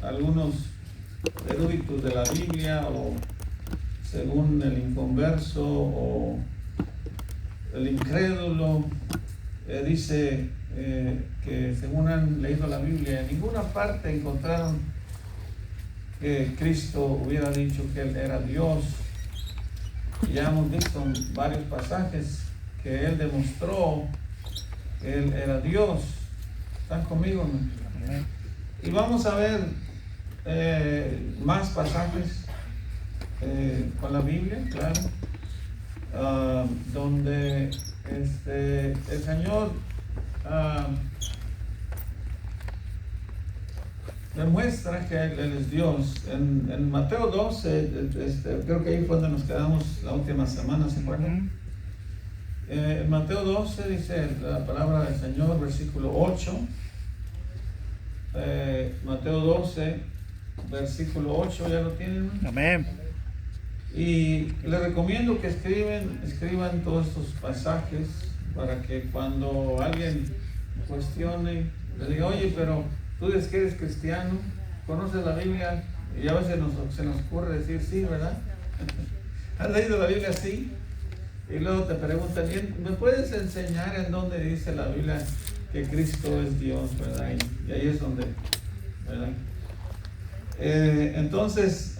algunos eruditos de la Biblia, o según el inconverso o el incrédulo, dice que según han leído la Biblia, en ninguna parte encontraron que Cristo hubiera dicho que Él era Dios. Ya hemos visto en varios pasajes que Él demostró que Él era Dios. ¿Están conmigo, no? Y vamos a ver más pasajes con la Biblia, claro, donde el Señor demuestra que Él es Dios. En Mateo 12, creo que ahí fue donde nos quedamos la última semana, ¿se acuerdan? En Mateo 12 dice la palabra del Señor, versículo 8. Mateo 12, versículo 8, ¿ya lo tienen? Amén. Y les recomiendo que escriban todos estos pasajes para que cuando alguien cuestione, le diga, oye, pero tú dices que eres cristiano, conoces la Biblia, y a veces se nos ocurre decir sí, ¿verdad? ¿Has leído la Biblia? Sí. Y luego te preguntan, ¿me puedes enseñar en dónde dice la Biblia que Cristo es Dios, ¿verdad? Y ahí es donde, ¿verdad? Entonces,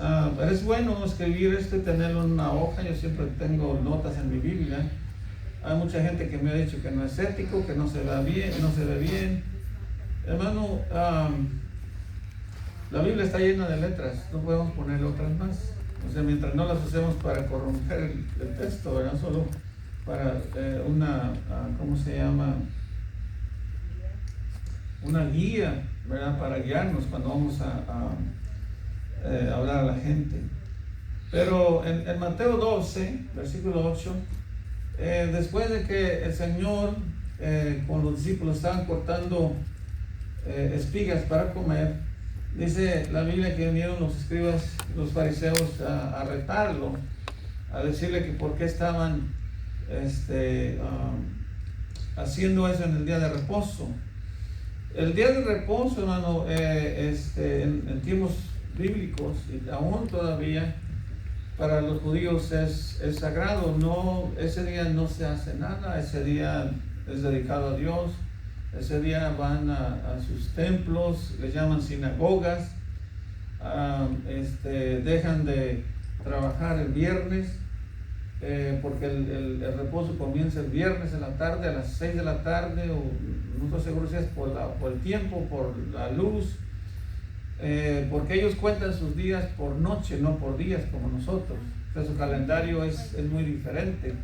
es bueno escribir esto y tenerlo en una hoja. Yo siempre tengo notas en mi Biblia. Hay mucha gente que me ha dicho que no es ético, que no se ve bien. Hermano, la Biblia está llena de letras, no podemos ponerle otras más. O sea, mientras no las usemos para corromper el texto, ¿verdad? Solo para ¿cómo se llama? Una guía, ¿verdad? Para guiarnos cuando vamos a hablar a la gente. Pero en Mateo 12, versículo 8, después de que el Señor con los discípulos estaban cortando espigas para comer, dice la Biblia que vinieron los escribas, los fariseos a retarlo, a decirle que por qué estaban haciendo eso en el día de reposo. El día de reposo, hermano, en tiempos bíblicos y aún todavía para los judíos es sagrado. No, ese día no se hace nada, ese día es dedicado a Dios. Ese día van a sus templos, les llaman sinagogas, dejan de trabajar el viernes, porque el reposo comienza el viernes en la tarde, a las 6 de la tarde, o no estoy seguro si es por el tiempo, por la luz, porque ellos cuentan sus días por noche, no por días como nosotros. O sea, su calendario es muy diferente.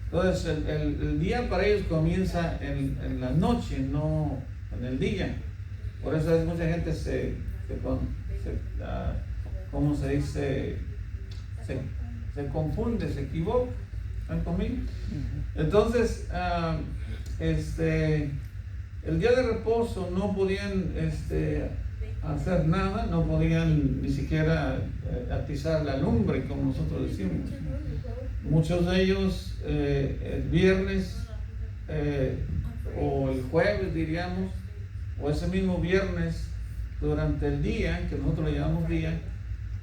Entonces el día para ellos comienza en la noche, no en el día. Por eso mucha gente ¿cómo se dice? Se confunde, se equivoca. ¿Están conmigo? Entonces, el día de reposo no podían hacer nada, no podían ni siquiera atizar la lumbre, como nosotros decimos. Muchos de ellos el viernes o el jueves, diríamos, o ese mismo viernes, durante el día, que nosotros le llamamos día,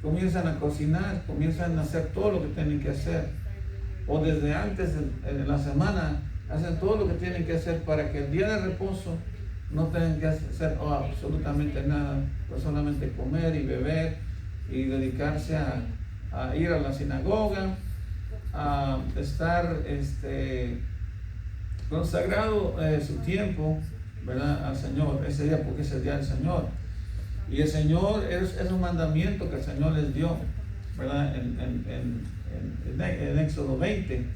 comienzan a cocinar, comienzan a hacer todo lo que tienen que hacer. O desde antes en la semana hacen todo lo que tienen que hacer para que el día de reposo no tengan que hacer absolutamente nada, pues solamente comer y beber y dedicarse a ir a la sinagoga, a estar consagrado su tiempo, ¿verdad? Al Señor ese día, porque es el día del Señor. Y el Señor es un mandamiento que el Señor les dio, ¿verdad? En Éxodo 20.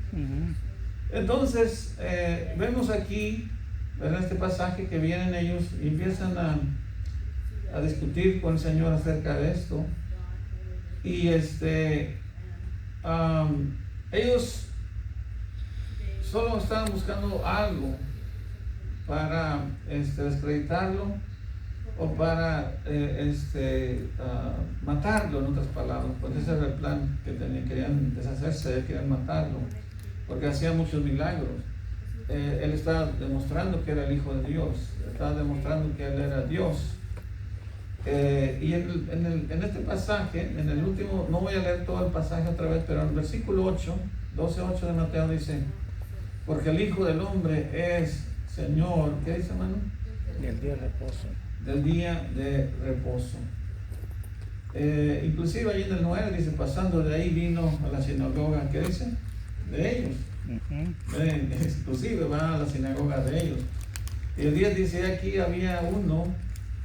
Entonces, vemos aquí, ¿verdad? Este pasaje que vienen ellos y empiezan a discutir con el Señor acerca de esto. Y ellos solo estaban buscando algo para desacreditarlo o para matarlo, en otras palabras. Pues ese era el plan que querían deshacerse, querían matarlo, porque hacía muchos milagros. Él estaba demostrando que era el Hijo de Dios, estaba demostrando que Él era Dios. Y en este pasaje, en el último, no voy a leer todo el pasaje otra vez, pero en el versículo 8, 12:8 de Mateo dice, porque el Hijo del Hombre es Señor, ¿qué dice, hermano? Del día de reposo. Del día de reposo. Inclusive ahí en el 9 dice, pasando de ahí vino a la sinagoga, ¿qué dice? De ellos. Inclusive va a la sinagoga de ellos. Y el 10 dice, aquí había uno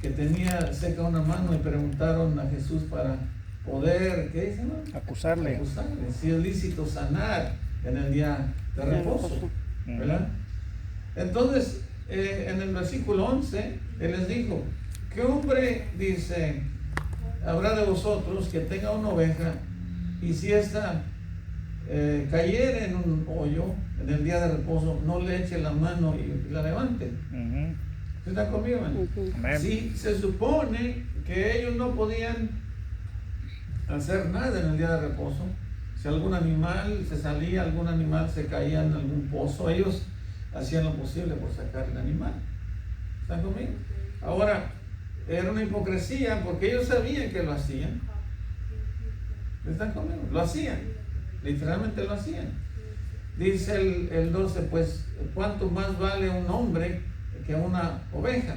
que tenía seca una mano y preguntaron a Jesús para poder, ¿qué dice, hermano? Acusarle. Si es lícito sanar en el día de reposo, ¿verdad? Entonces, en el versículo 11, Él les dijo, ¿qué hombre, dice, habrá de vosotros que tenga una oveja y si ésta cayere en un hoyo en el día de reposo, no le eche la mano y la levante? ¿Está conmigo, hermano? Sí, se supone que ellos no podían hacer nada en el día de reposo. Si algún animal se salía, algún animal se caía en algún pozo, ellos hacían lo posible por sacar el animal. ¿Están conmigo? Ahora, era una hipocresía porque ellos sabían que lo hacían. ¿Están conmigo? Lo hacían, literalmente lo hacían. Dice el 12, pues, ¿cuánto más vale un hombre que una oveja?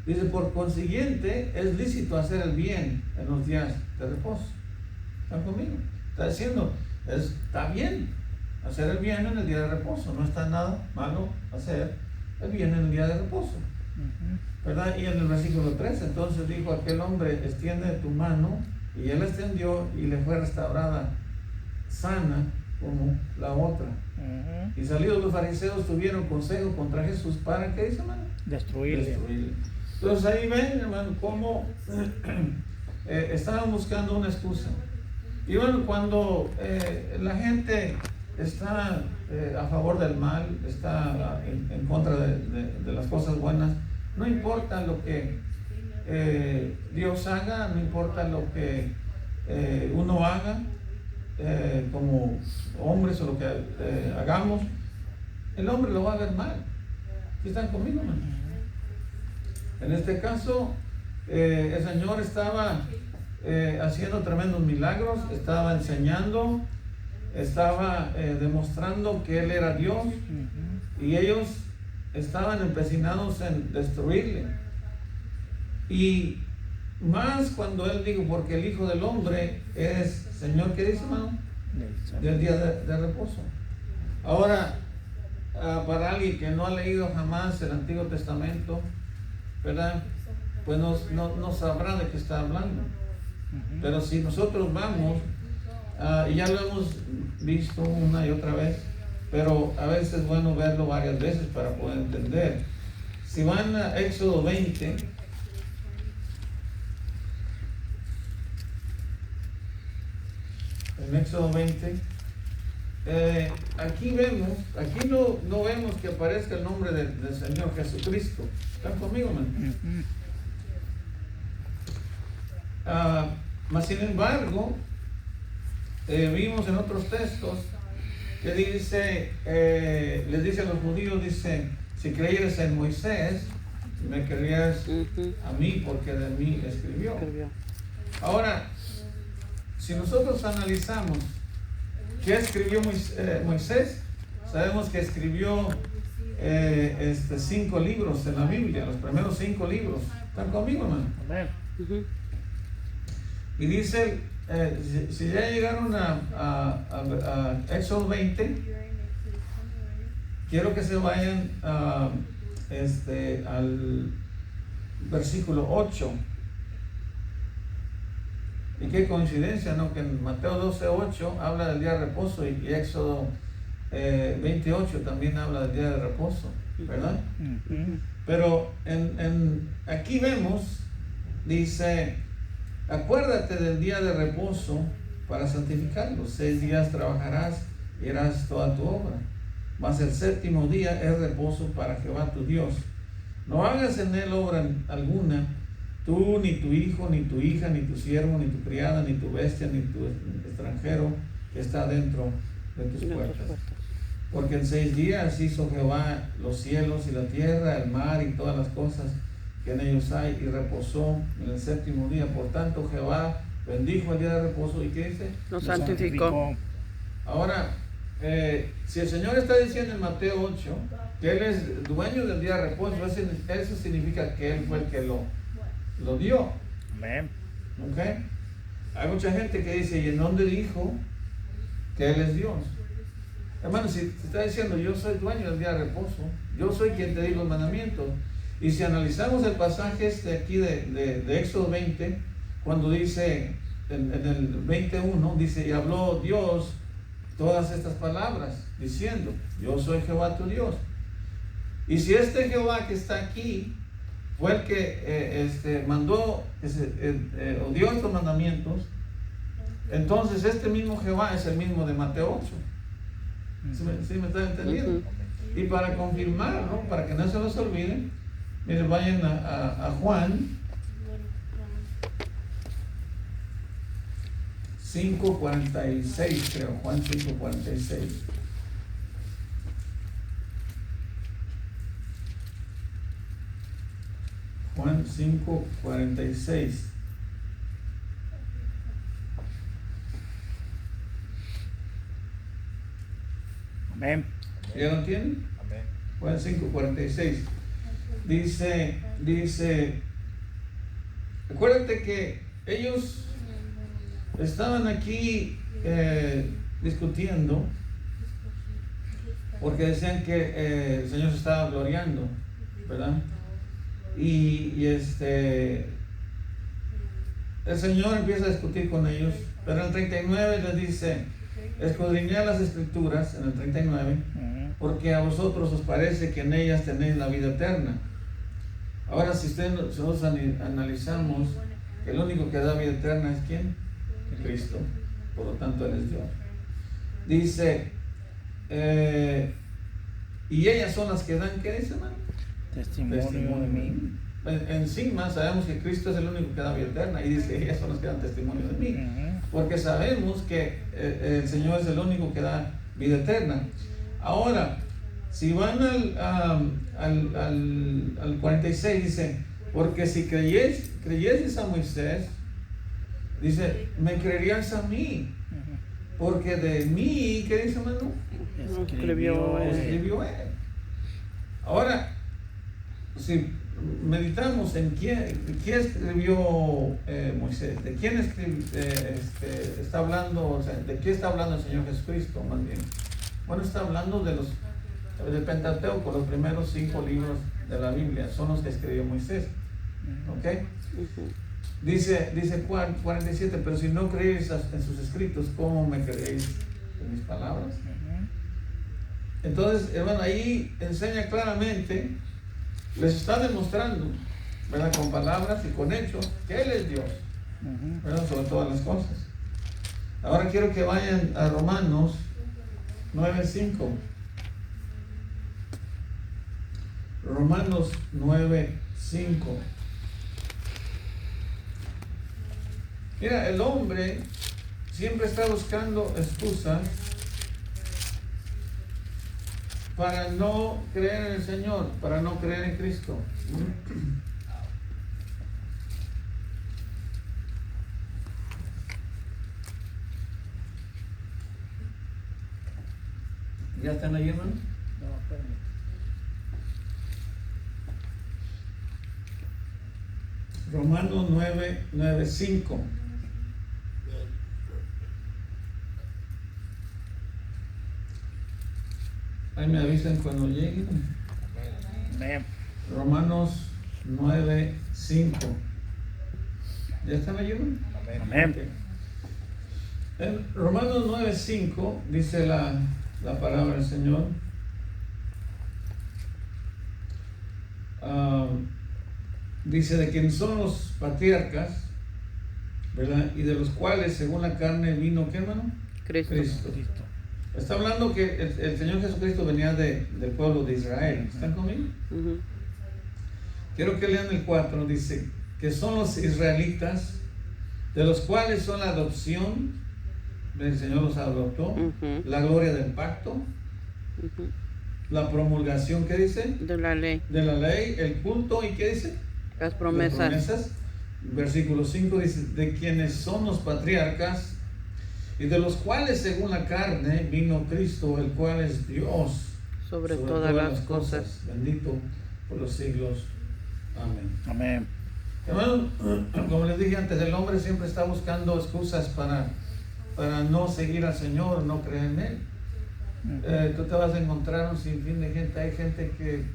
Dice, por consiguiente, es lícito hacer el bien en los días de reposo. ¿Están conmigo? Está diciendo, está bien hacer el bien en el día de reposo. No está nada malo hacer el bien en el día de reposo. ¿Verdad? Y en el versículo 3, entonces dijo aquel hombre, extiende tu mano, y él extendió y le fue restaurada sana como la otra. Y salidos los fariseos tuvieron consejo contra Jesús para, ¿qué dice, hermano? Destruirle. Entonces ahí ven, hermano, cómo estaban buscando una excusa. Y bueno, cuando la gente está a favor del mal, está en contra de las cosas buenas, no importa lo que Dios haga, no importa lo que uno haga como hombres o lo que hagamos, el hombre lo va a ver mal. ¿Sí están conmigo, hermano? En este caso, el Señor estaba haciendo tremendos milagros, estaba enseñando, estaba demostrando que Él era Dios, y ellos estaban empecinados en destruirle. Y más cuando Él dijo, porque el Hijo del Hombre es Señor, ¿qué dice, hermano? Del día de reposo. Ahora, para alguien que no ha leído jamás el Antiguo Testamento, ¿verdad? Pues no sabrá de qué está hablando. Pero si nosotros vamos, y ya lo hemos visto una y otra vez, pero a veces es bueno verlo varias veces para poder entender. Si van a Éxodo 20, en Éxodo 20, aquí no vemos que aparezca el nombre del Señor Jesucristo. ¿Están conmigo, man? Mas sin embargo, vimos en otros textos que dice, les dice a los judíos, dice, si creyeres en Moisés, me creerías a mí, porque de mí escribió. Ahora, si nosotros analizamos qué escribió Moisés, sabemos que escribió 5 libros en la Biblia, los primeros 5 libros. ¿Están conmigo, hermano? Y dice, si ya llegaron a Éxodo 20, quiero que se vayan al versículo 8. Y qué coincidencia, ¿no? Que en Mateo 12:8 habla del día de reposo, y Éxodo 28 también habla del día de reposo, ¿verdad? Pero aquí vemos, dice, acuérdate del día de reposo para santificarlo. 6 días trabajarás y harás toda tu obra, mas el 7º día es reposo para Jehová tu Dios. No hagas en él obra alguna, tú, ni tu hijo, ni tu hija, ni tu siervo, ni tu criada, ni tu bestia, ni tu extranjero que está dentro de tus puertas. Porque en 6 días hizo Jehová los cielos y la tierra, el mar y todas las cosas, que en ellos hay, y reposó en el séptimo día. Por tanto, Jehová bendijo el día de reposo, ¿y qué dice? Lo santificó. Ahora, si el Señor está diciendo en Mateo 8 que Él es dueño del día de reposo, eso significa que Él fue el que lo dio. Amén. ¿Okay? Hay mucha gente que dice, ¿y en dónde dijo que Él es Dios? Hermano, si te está diciendo, yo soy dueño del día de reposo, yo soy quien te di los mandamientos. Y si analizamos el pasaje aquí de Éxodo 20, cuando dice, en el 21, dice, y habló Dios todas estas palabras, diciendo, yo soy Jehová tu Dios. Y si este Jehová que está aquí fue el que mandó, o dio estos mandamientos, entonces este mismo Jehová es el mismo de Mateo 8. ¿Sí me están entendiendo? Y para confirmarlo, para que no se los olviden, miren, vayan a Juan 5:46, creo, Juan 5:46. Juan 5:46. Amén. ¿Ya lo tienen? Amén. Juan 5:46. Dice, acuérdate que ellos estaban aquí discutiendo porque decían que el Señor se estaba gloriando, ¿verdad? Y el Señor empieza a discutir con ellos, pero en el 39 les dice, escudriñad las escrituras, en el 39, porque a vosotros os parece que en ellas tenéis la vida eterna. Ahora, si nosotros analizamos que el único que da vida eterna es ¿quién? Cristo. Por lo tanto, Él es Dios. Dice, y ellas son las que dan, ¿qué dice, hermano? Testimonio de mí. Encima sabemos que Cristo es el único que da vida eterna, y dice, ellas son las que dan testimonio de mí. Porque sabemos que el Señor es el único que da vida eterna. Ahora, si van al 46, dice, porque si creyeses a Moisés, dice, me creerías a mí, porque de mí, ¿qué dice, hermano? Escribió Él. Ahora, si meditamos en quién escribió Moisés, de quién está hablando, o sea, de qué está hablando el Señor Jesucristo, más bien. Bueno, está hablando del Pentateuco, los primeros 5 libros de la Biblia, son los que escribió Moisés. ¿Ok? Dice Juan 47, pero si no creéis en sus escritos, ¿cómo me creéis en mis palabras? Entonces, hermano, ahí enseña claramente, les está demostrando, ¿verdad? Con palabras y con hechos, que Él es Dios, ¿verdad? Sobre todas las cosas. Ahora quiero que vayan a Romanos 9:5. Romanos 9:5. Mira, el hombre siempre está buscando excusas para no creer en el Señor, para no creer en Cristo. ¿Ya están ahí, hermano? No, espérame. Romanos 9:5. Ahí me avisan cuando lleguen. Amén. Romanos 9:5. ¿Ya están ahí, hermano? Amén. Okay. En Romanos 9:5 dice la palabra del Señor. Dice de quien son los patriarcas, ¿verdad? Y de los cuales según la carne vino, ¿qué, hermano? Cristo. Cristo. Está hablando que el Señor Jesucristo venía del pueblo de Israel. ¿Están conmigo? Quiero que lean el 4. Dice que son los israelitas, de los cuales son la adopción, el Señor los adoptó, la gloria del pacto, la promulgación, ¿qué dice? De la ley. De la ley, el culto, ¿y qué dice? Las promesas. Versículo 5 dice, de quienes son los patriarcas y de los cuales según la carne vino Cristo, el cual es Dios Sobre todas las cosas. Bendito por los siglos. Amén. Amén. Hermano, como les dije antes, el hombre siempre está buscando excusas para no seguir al Señor, no creer en Él. Tú te vas a encontrar un sinfín de gente. Hay gente que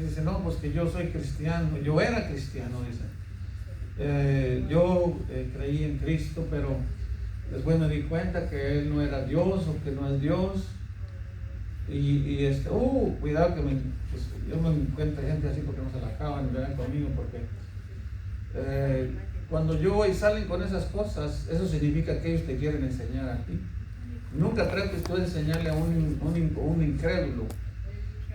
dice, no, pues que yo soy cristiano, yo era cristiano, dice. Yo creí en Cristo, pero después me di cuenta que Él no era Dios o que no es Dios. Cuidado que pues, yo me encuentro gente así porque no se la acaban, verán conmigo, porque cuando yo voy y salen con esas cosas, eso significa que ellos te quieren enseñar a ti. Nunca trates tú de enseñarle a un incrédulo,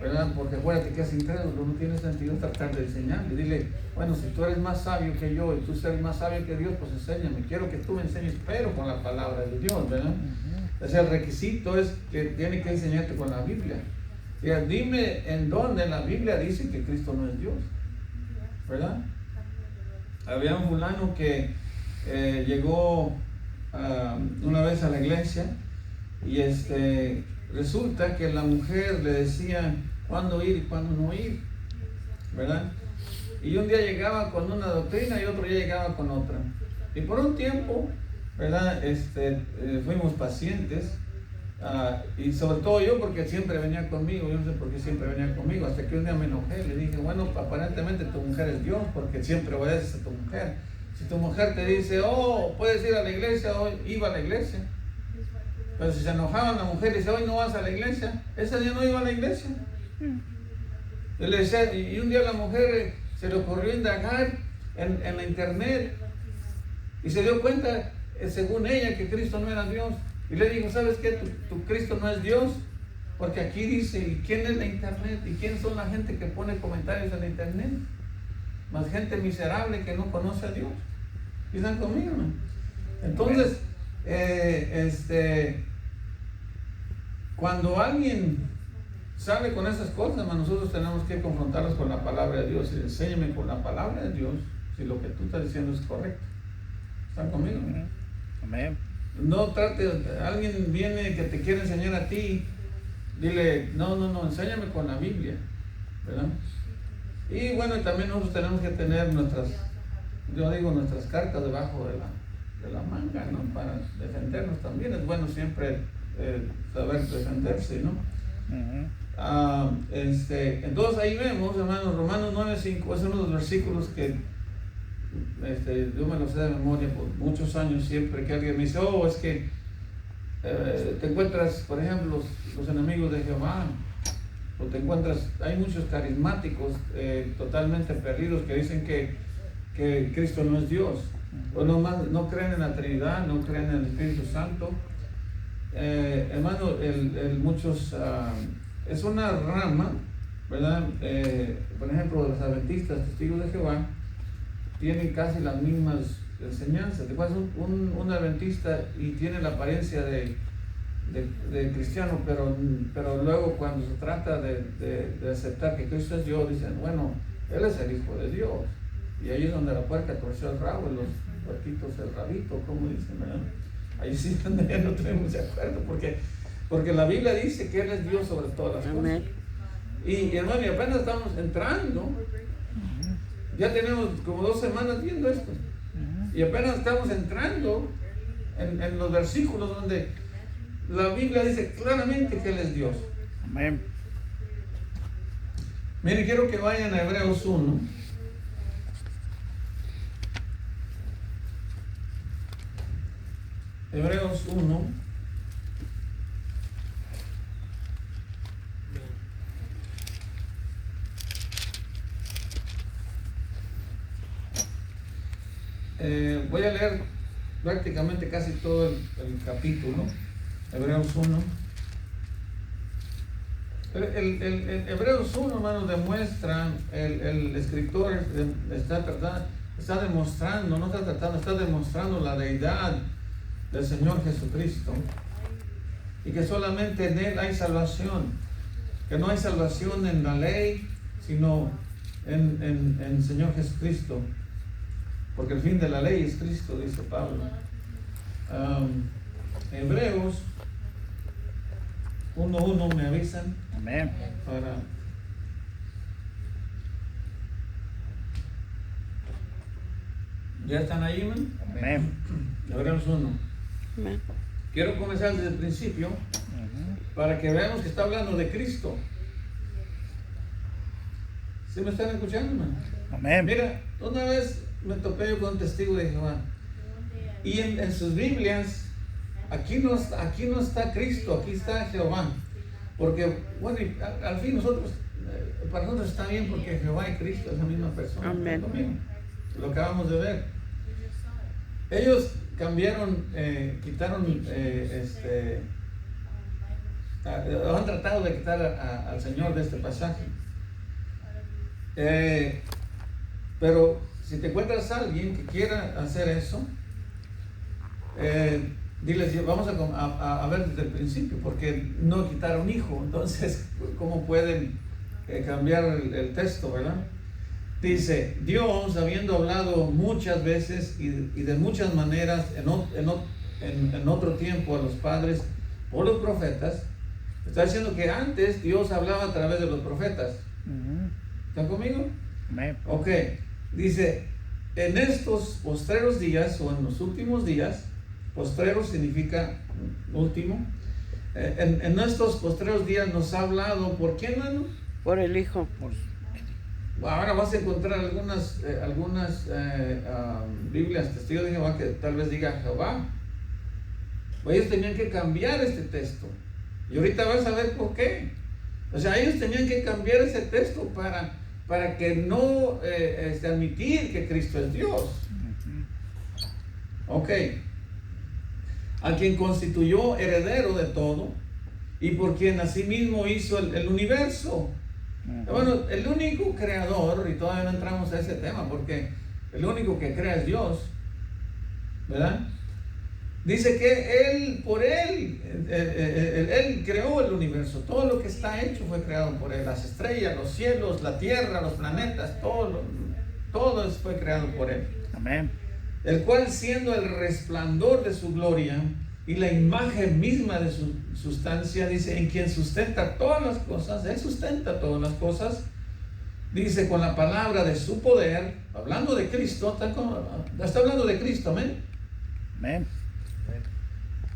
¿verdad? Porque acuérdate que es incrédulo, no tiene sentido tratar de enseñarle. Dile, bueno, si tú eres más sabio que yo y tú eres más sabio que Dios, pues enséñame. Quiero que tú me enseñes, pero con la palabra de Dios, ¿verdad? O sea, el requisito es que tiene que enseñarte con la Biblia. Y dime en dónde la Biblia dice que Cristo no es Dios, ¿verdad? Había un fulano que llegó una vez a la iglesia y resulta que la mujer le decía cuándo ir y cuándo no ir, ¿verdad? Y un día llegaba con una doctrina y otro día llegaba con otra. Y por un tiempo, ¿verdad? Fuimos pacientes, y sobre todo yo, porque siempre venía conmigo. Yo no sé por qué siempre venía conmigo, hasta que un día me enojé. Le dije, bueno, aparentemente tu mujer es Dios, porque siempre obedeces a tu mujer. Si tu mujer te dice, oh, puedes ir a la iglesia, hoy iba a la iglesia. Pero si se enojaba la mujer y dice, hoy no vas a la iglesia, ese día no iba a la iglesia. Y le decía, y un día la mujer se le ocurrió indagar en la internet y se dio cuenta, según ella, que Cristo no era Dios. Y le dijo, ¿sabes qué? Tu Cristo no es Dios, porque aquí dice, ¿y quién es la internet? ¿Y quién son la gente que pone comentarios en la internet? Más gente miserable que no conoce a Dios. ¿Y están conmigo, no? Entonces, cuando alguien sale con esas cosas, nosotros tenemos que confrontarlos con la palabra de Dios. Y enséñame con la palabra de Dios si lo que tú estás diciendo es correcto. ¿Están conmigo? Amén. No trate, alguien viene que te quiere enseñar a ti, dile, no, enséñame con la Biblia, ¿verdad? Y bueno, también nosotros tenemos que tener nuestras cartas debajo de la manga, ¿no? Para defendernos también. Es bueno siempre saber defenderse, ¿no? Entonces ahí vemos, hermanos, Romanos 9:5 es uno de los versículos que yo me lo sé de memoria por muchos años. Siempre que alguien me dice, es que te encuentras, por ejemplo, los enemigos de Jehová, o te encuentras, hay muchos carismáticos totalmente perdidos que dicen que Cristo no es Dios, o no creen en la Trinidad, no creen en el Espíritu Santo. Hermano, muchos, es una rama, ¿verdad? Por ejemplo, los adventistas, testigos de Jehová, tienen casi las mismas enseñanzas. Después un adventista y tiene la apariencia de cristiano, pero luego cuando se trata de aceptar que Cristo es Dios, dicen, bueno, Él es el Hijo de Dios. Y ahí es donde la puerca torció el rabo y los puerquitos el rabito, como dicen, ¿verdad? Ahí sí donde ya no tenemos de acuerdo, porque la Biblia dice que Él es Dios sobre todas las cosas. Y hermano, y apenas estamos entrando. Ya tenemos como 2 semanas viendo esto. Y apenas estamos entrando en los versículos donde la Biblia dice claramente que Él es Dios. Amén. Miren, quiero que vayan a Hebreos 1. Hebreos 1. Voy a leer prácticamente casi todo el capítulo, Hebreos 1. El Hebreos 1, hermanos, demuestra, el escritor está demostrando la deidad del Señor Jesucristo, y que solamente en Él hay salvación, que no hay salvación en la ley, sino en el Señor Jesucristo, porque el fin de la ley es Cristo, dice Pablo. Hebreos 1:1, me avisan Amén. para... ¿Ya están ahí, man? Amén. Hebreos 1. Amén. Quiero comenzar desde el principio para que veamos que está hablando de Cristo. ¿Sí me están escuchando, man? Amén. Mira, una vez me topé yo con un testigo de Jehová y en sus Biblias aquí no está Cristo, aquí está Jehová, porque bueno, al fin nosotros, para nosotros está bien porque Jehová y Cristo es la misma persona. Amén. Conmigo. Lo acabamos de ver. Ellos cambiaron, quitaron, han tratado de quitar al Señor de este pasaje. Pero si te encuentras a alguien que quiera hacer eso, diles, vamos a ver desde el principio, porque no quitaron hijo, entonces, ¿cómo pueden cambiar el texto, verdad? Dice, Dios, habiendo hablado muchas veces y de muchas maneras en otro tiempo a los padres por los profetas, está diciendo que antes Dios hablaba a través de los profetas. ¿Están conmigo? Amén. Ok, dice, en estos postreros días o en los últimos días, postrero significa último, en estos postreros días nos ha hablado, ¿por quién, hermano? Por el Hijo. Ahora vas a encontrar algunas Biblias, testigos de Jehová, que tal vez diga Jehová. Ellos tenían que cambiar este texto. Y ahorita vas a ver por qué. O sea, ellos tenían que cambiar ese texto para que no admitir que Cristo es Dios. Ok. A quien constituyó heredero de todo y por quien asimismo hizo el universo. Bueno, el único creador, y todavía no entramos a ese tema porque el único que crea es Dios, ¿verdad? Dice que Él creó el universo, todo lo que está hecho fue creado por Él, las estrellas, los cielos, la tierra, los planetas, todo fue creado por Él. Amén. El cual siendo el resplandor de su gloria y la imagen misma de su sustancia, dice, en quien sustenta todas las cosas, Él sustenta todas las cosas, dice, con la palabra de su poder, hablando de Cristo, está hablando de Cristo, amén. Amén.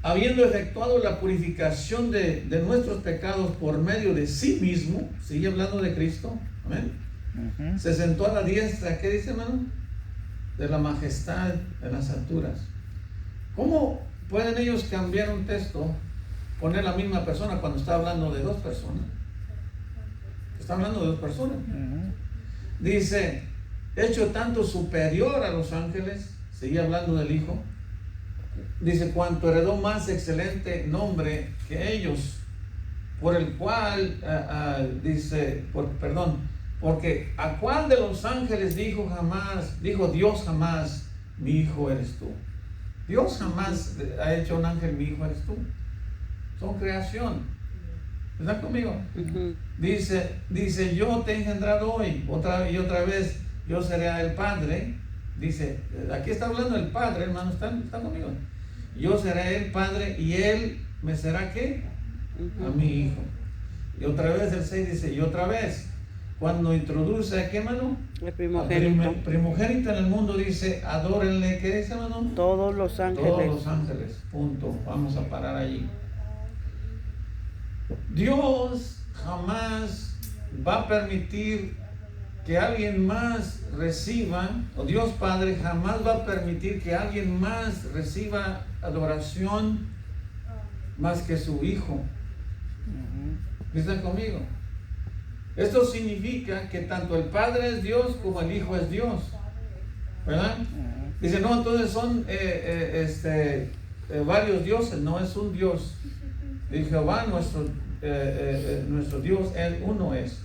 Habiendo efectuado la purificación de nuestros pecados por medio de sí mismo, sigue hablando de Cristo, amén. Se sentó a la diestra, ¿qué dice, hermano? De la majestad en las alturas. ¿Cómo pueden ellos cambiar un texto, poner la misma persona cuando está hablando de dos personas? Está hablando de dos personas. Dice, hecho tanto superior a los ángeles, sigue hablando del Hijo. Dice, cuanto heredó más excelente nombre que ellos, por el cual, porque a cuál de los ángeles dijo Dios jamás, mi hijo eres tú. Dios jamás ha hecho un ángel, mi hijo eres tú. Son creación. ¿Están conmigo? Dice, yo te he engendrado hoy, otra vez, yo seré el Padre. Dice, aquí está hablando el Padre, hermano, ¿están conmigo? Yo seré el Padre y Él me será, ¿qué? A mi hijo. Y otra vez el 6 dice, y otra vez, cuando introduce a qué, hermano? El primogénito. Primogénito en el mundo, dice, adórenle, ¿qué dice, hermano? Todos los ángeles. Todos los ángeles, punto. Vamos a parar allí. Dios jamás va a permitir que alguien más reciba, o Dios Padre jamás va a permitir que alguien más reciba adoración más que su Hijo. ¿Están conmigo? Esto significa que tanto el Padre es Dios como el Hijo es Dios, ¿verdad? Dice, no, entonces son varios dioses, no es un Dios. Y Jehová, nuestro Dios, Él uno es.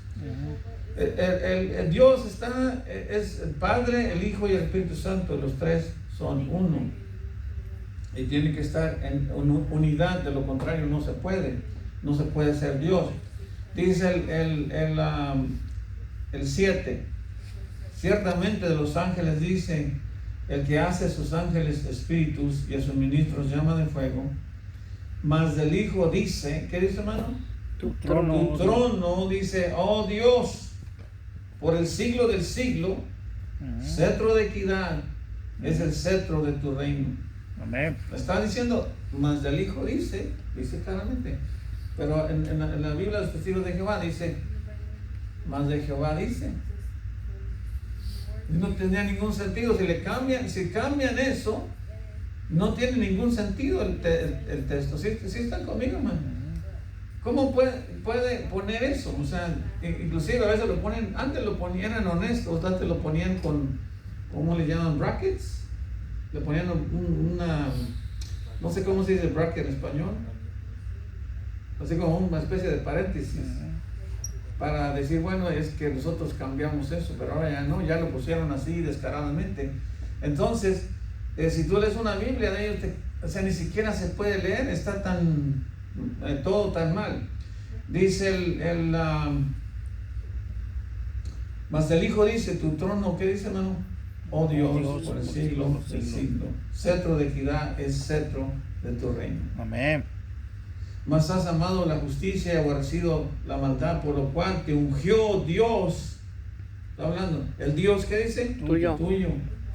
El Dios es el Padre, el Hijo y el Espíritu Santo, los tres son uno. Y tiene que estar en unidad, de lo contrario no se puede ser Dios. Dice el 7, Ciertamente de los ángeles dice, el que hace a sus ángeles espíritus y a sus ministros llama de fuego. Mas del Hijo dice, ¿qué dice, hermano? Tu Tu trono. trono, dice, oh Dios, por el siglo del siglo, cetro de equidad es el cetro de tu reino. Amén. Está diciendo, mas del Hijo dice claramente. Pero en la Biblia de los testigos de Jehová dice, mas de Jehová dice. No tendría ningún sentido. Si cambian eso, no tiene ningún sentido el texto. ¿Sí están conmigo, hermano? ¿Cómo puede poner eso? O sea, inclusive a veces lo ponen, antes lo ponían honestos, antes lo ponían con, ¿cómo le llaman? Brackets. Le ponían una, no sé cómo se dice bracket en español, así como una especie de paréntesis, para decir, bueno, es que nosotros cambiamos eso, pero ahora ya no, ya lo pusieron así descaradamente. Entonces, si tú lees una Biblia de ellos, o sea, ni siquiera se puede leer, está tan, todo tan mal. Dice mas el Hijo dice, tu trono, ¿qué dice, hermano? Oh Dios, por el siglo del siglo. Cetro de equidad es cetro de tu reino. Amén. Mas has amado la justicia y aborrecido la maldad, por lo cual te ungió Dios. Está hablando. ¿El Dios qué dice? Tuyo.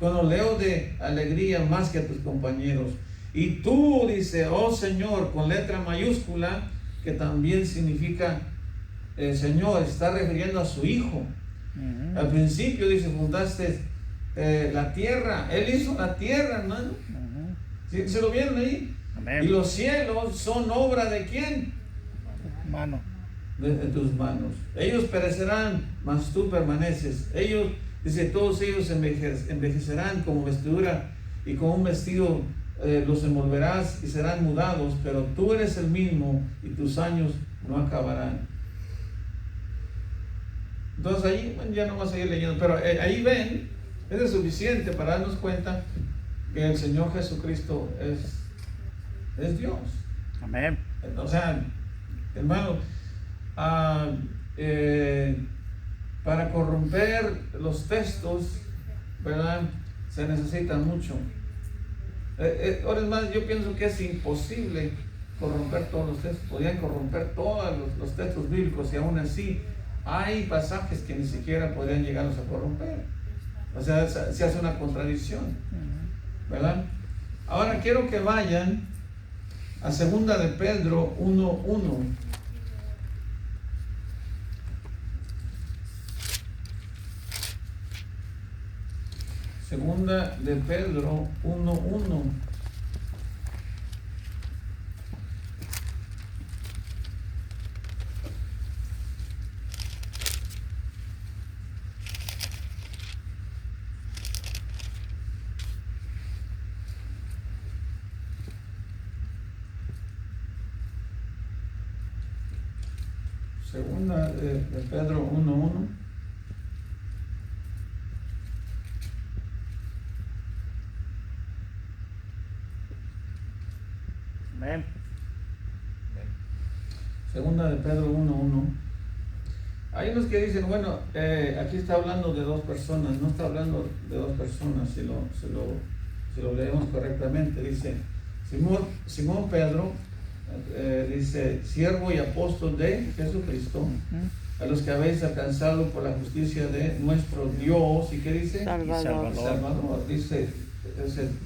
Con oleo de alegría más que a tus compañeros. Y tú, dice, oh Señor, con letra mayúscula, que también significa Señor, está refiriendo a su Hijo. Al principio, dice, fundaste la tierra. Él hizo la tierra, hermano. ¿Sí? ¿Se lo vieron ahí? Amén. Y los cielos son obra de ¿quién? Mano. De tus manos. Ellos perecerán, mas tú permaneces. Ellos, dice, todos ellos envejecerán como vestidura, y con un vestido los envolverás y serán mudados, pero tú eres el mismo y tus años no acabarán. Entonces ahí, bueno, ya no voy a seguir leyendo, pero ahí ven, es suficiente para darnos cuenta que el Señor Jesucristo es Dios. Amén. O sea, hermano, para corromper los textos, ¿verdad? Se necesita mucho. Ahora es más, yo pienso que es imposible corromper todos los textos. Podrían corromper todos los textos bíblicos, y aún así hay pasajes que ni siquiera podrían llegarlos a corromper. O sea, se hace una contradicción, ¿verdad? Ahora quiero que vayan a 2 de Pedro 1:1. Segunda de Pedro 1:1. Segunda de Pedro 1:1. Amén. Segunda de Pedro 1:1. Hay unos que dicen, bueno, aquí está hablando de dos personas. No está hablando de dos personas, si lo leemos correctamente. Dice, Simón Pedro, dice, siervo y apóstol de Jesucristo, a los que habéis alcanzado por la justicia de nuestro Dios. ¿Y qué dice? Salvador. Salvador. Dice,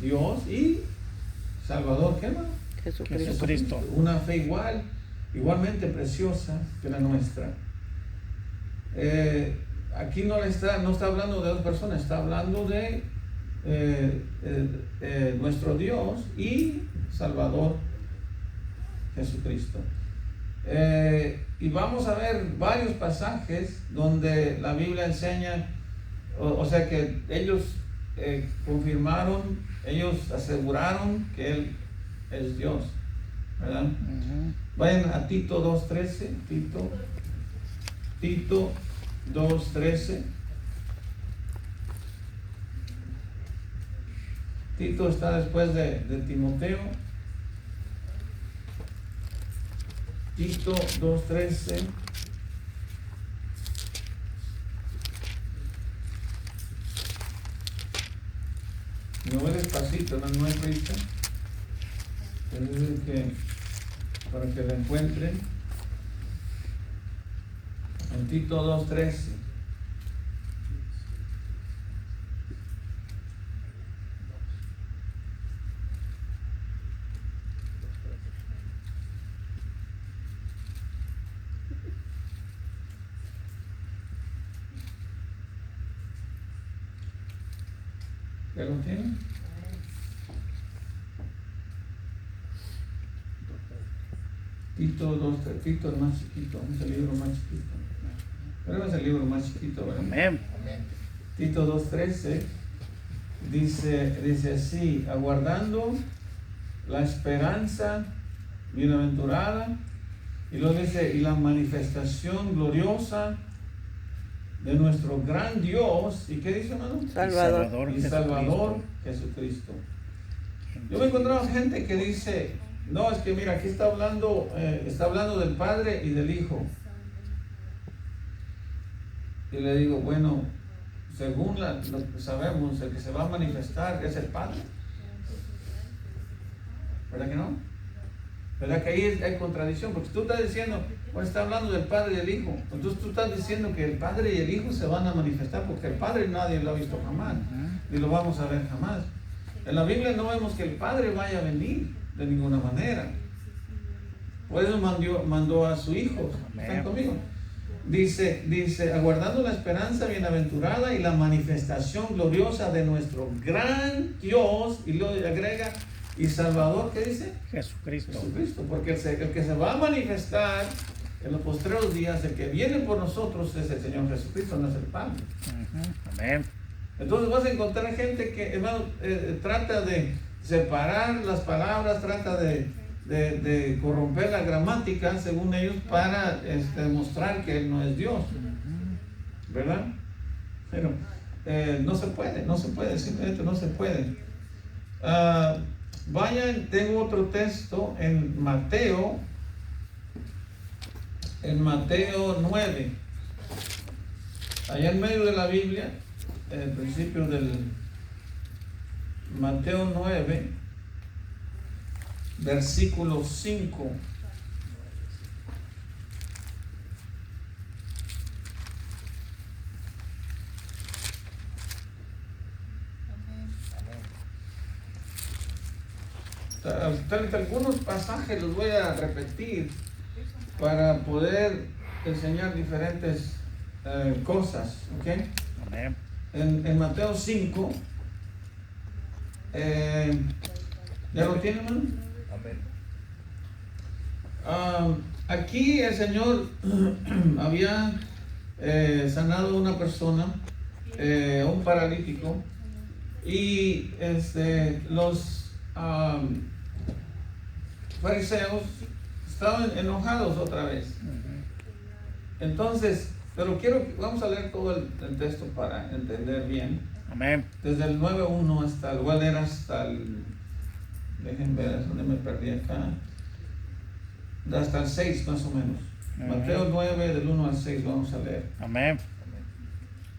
Dios y Salvador, ¿qué más? Jesucristo. Una fe igualmente preciosa que la nuestra. Aquí no está hablando de dos personas, está hablando de nuestro Dios y Salvador Jesucristo. Y vamos a ver varios pasajes donde la Biblia enseña, o sea que ellos confirmaron, ellos aseguraron que Él es Dios, ¿verdad? Vayan a Tito 2:13, Tito 2:13. Tito está después de Timoteo. Tito 2:13. despacito, no hay prisa. Es decir, que para que lo encuentren. En Tito 2:13. ¿Ya lo tienen? Tito 2:13. Tito es más chiquito, es el libro más chiquito. Pero es el libro más chiquito, ¿verdad? Amén. Tito 2:13 dice así: aguardando la esperanza bienaventurada, y luego dice, y la manifestación gloriosa de nuestro gran Dios, ¿y qué dice, hermano? Salvador. Y Salvador Jesucristo. Yo me he encontrado gente que dice, no, es que mira, aquí está hablando del Padre y del Hijo. Y le digo, bueno, según lo que sabemos, el que se va a manifestar es el Padre. ¿Verdad que no? ¿Verdad que ahí hay contradicción? Porque tú estás diciendo, bueno, está hablando del Padre y del Hijo. Entonces tú estás diciendo que el Padre y el Hijo se van a manifestar, porque el Padre nadie lo ha visto jamás, ni lo vamos a ver jamás. En la Biblia no vemos que el Padre vaya a venir de ninguna manera. Por eso mandó a su Hijo. ¿Están conmigo? Dice, aguardando la esperanza bienaventurada y la manifestación gloriosa de nuestro gran Dios, y luego agrega, y Salvador, ¿qué dice? Jesucristo. Jesucristo, porque el que se va a manifestar en los postreros días, el que viene por nosotros es el Señor Jesucristo, no es el Padre. Amén. Entonces vas a encontrar gente que, hermano, trata de separar las palabras, trata de corromper la gramática, según ellos, para demostrar que Él no es Dios, ¿verdad? Pero no se puede, simplemente no se puede. Vayan, tengo otro texto en Mateo 9, allá en medio de la Biblia, en el principio del Mateo 9, versículo 5. Algunos pasajes los voy a repetir para poder enseñar diferentes cosas, ¿ok? Amén. En Mateo 5, ¿ya lo tienen, hermano? Aquí el Señor había sanado a una persona, un paralítico, y los fariseos estaban enojados otra vez. Entonces, pero vamos a leer todo el texto para entender bien. Amén. Desde el 9:1 hasta el, dejen ver, ¿dónde me perdí acá? Hasta el 6 más o menos. Mateo 9, del 1 al 6 vamos a leer. Amén.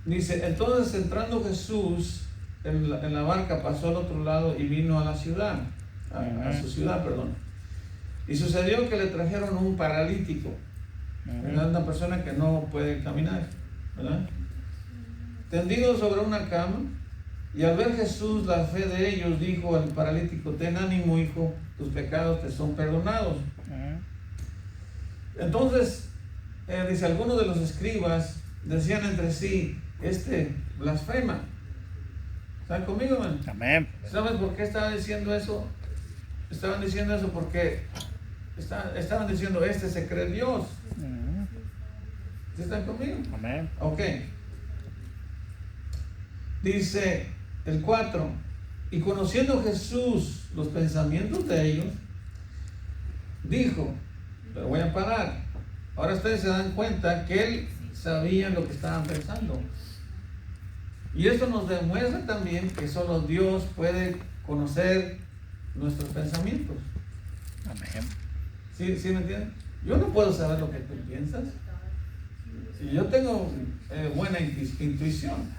Dice, entonces entrando Jesús en la barca, pasó al otro lado y vino a la ciudad, a su ciudad, perdón. Y sucedió que le trajeron un paralítico, ¿verdad? Una persona que no puede caminar, ¿verdad? Tendido sobre una cama, y al ver Jesús la fe de ellos, dijo al paralítico, ten ánimo, hijo, tus pecados te son perdonados. Entonces, dice, algunos de los escribas decían entre sí, blasfema. ¿Están conmigo, hermano? Amén. ¿Sabes por qué estaban diciendo eso? Estaban diciendo eso porque estaban diciendo, se cree Dios. ¿Sí están conmigo? Amén. Ok. Dice el 4, y conociendo Jesús los pensamientos de ellos, dijo, pero voy a parar. Ahora ustedes se dan cuenta que él sabía lo que estaban pensando. Y esto nos demuestra también que solo Dios puede conocer nuestros pensamientos. Amén. ¿Sí me entienden? Yo no puedo saber lo que tú piensas. Si yo tengo buena intuición,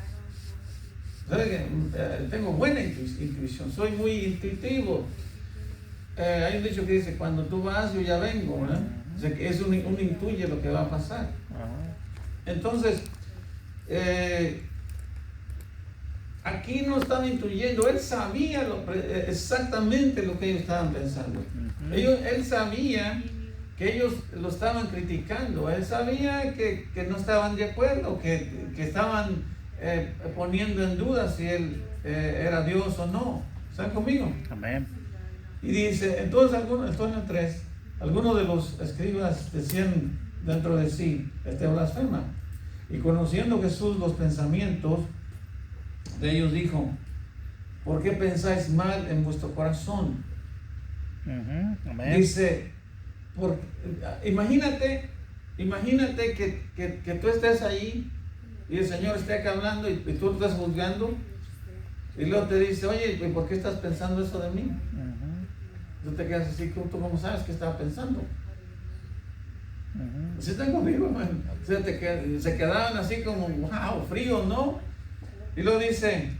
¿Sabe que tengo buena intuición? Soy muy intuitivo. Hay un dicho que dice, cuando tú vas, yo ya vengo, ¿verdad? O sea, que es un intuye lo que va a pasar. Entonces, aquí no estaba intuyendo, él sabía exactamente lo que ellos estaban pensando. Él sabía que ellos lo estaban criticando, él sabía que no estaban de acuerdo, que estaban poniendo en duda si él era Dios o no. ¿Están conmigo? Amén. Y dice, entonces esto en el 3, algunos de los escribas decían dentro de sí, blasfema. Y conociendo Jesús los pensamientos de ellos dijo, ¿por qué pensáis mal en vuestro corazón? Amén. Dice, imagínate que tú estés ahí y el Señor esté acá hablando y tú estás juzgando y luego te dice, oye, ¿por qué estás pensando eso de mí? Tú te quedas así, ¿tú cómo sabes qué estaba pensando? ¿Sí están conmigo, hermano? O sea, se quedaban así como, wow, frío, ¿no? Y luego dice,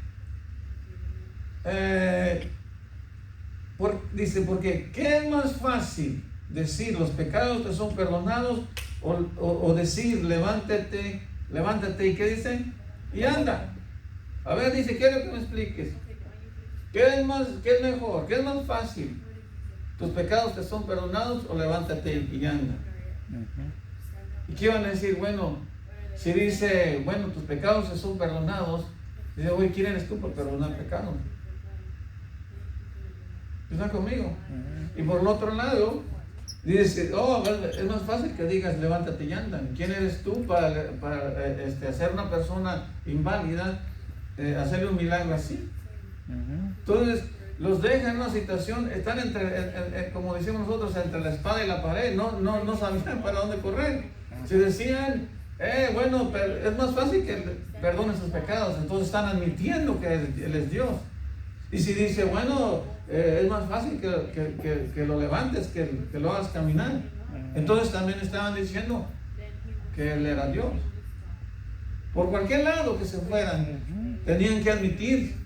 porque ¿qué es más fácil? Decir, los pecados te son perdonados, o decir, levántate, ¿y qué dice? Y anda. A ver, dice, quiero que me expliques. ¿Qué es mejor? ¿Qué es más fácil? ¿Tus pecados te son perdonados o levántate y anda? ¿Y qué van a decir? Bueno, si dice, bueno, tus pecados te son perdonados, dice, oye, ¿quién eres tú por perdonar pecados? ¿Están conmigo? Y por el otro lado, dice, es más fácil que digas, levántate y anda. ¿Quién eres tú para hacer una persona inválida, hacerle un milagro así? Entonces, los dejan en una situación, están como decimos nosotros, entre la espada y la pared, no sabían para dónde correr. Se decían, bueno, pero es más fácil que perdone sus pecados, entonces están admitiendo que Él es Dios. Y si dice, bueno, es más fácil que lo levantes, que lo hagas caminar, entonces también estaban diciendo que Él era Dios. Por cualquier lado que se fueran, tenían que admitir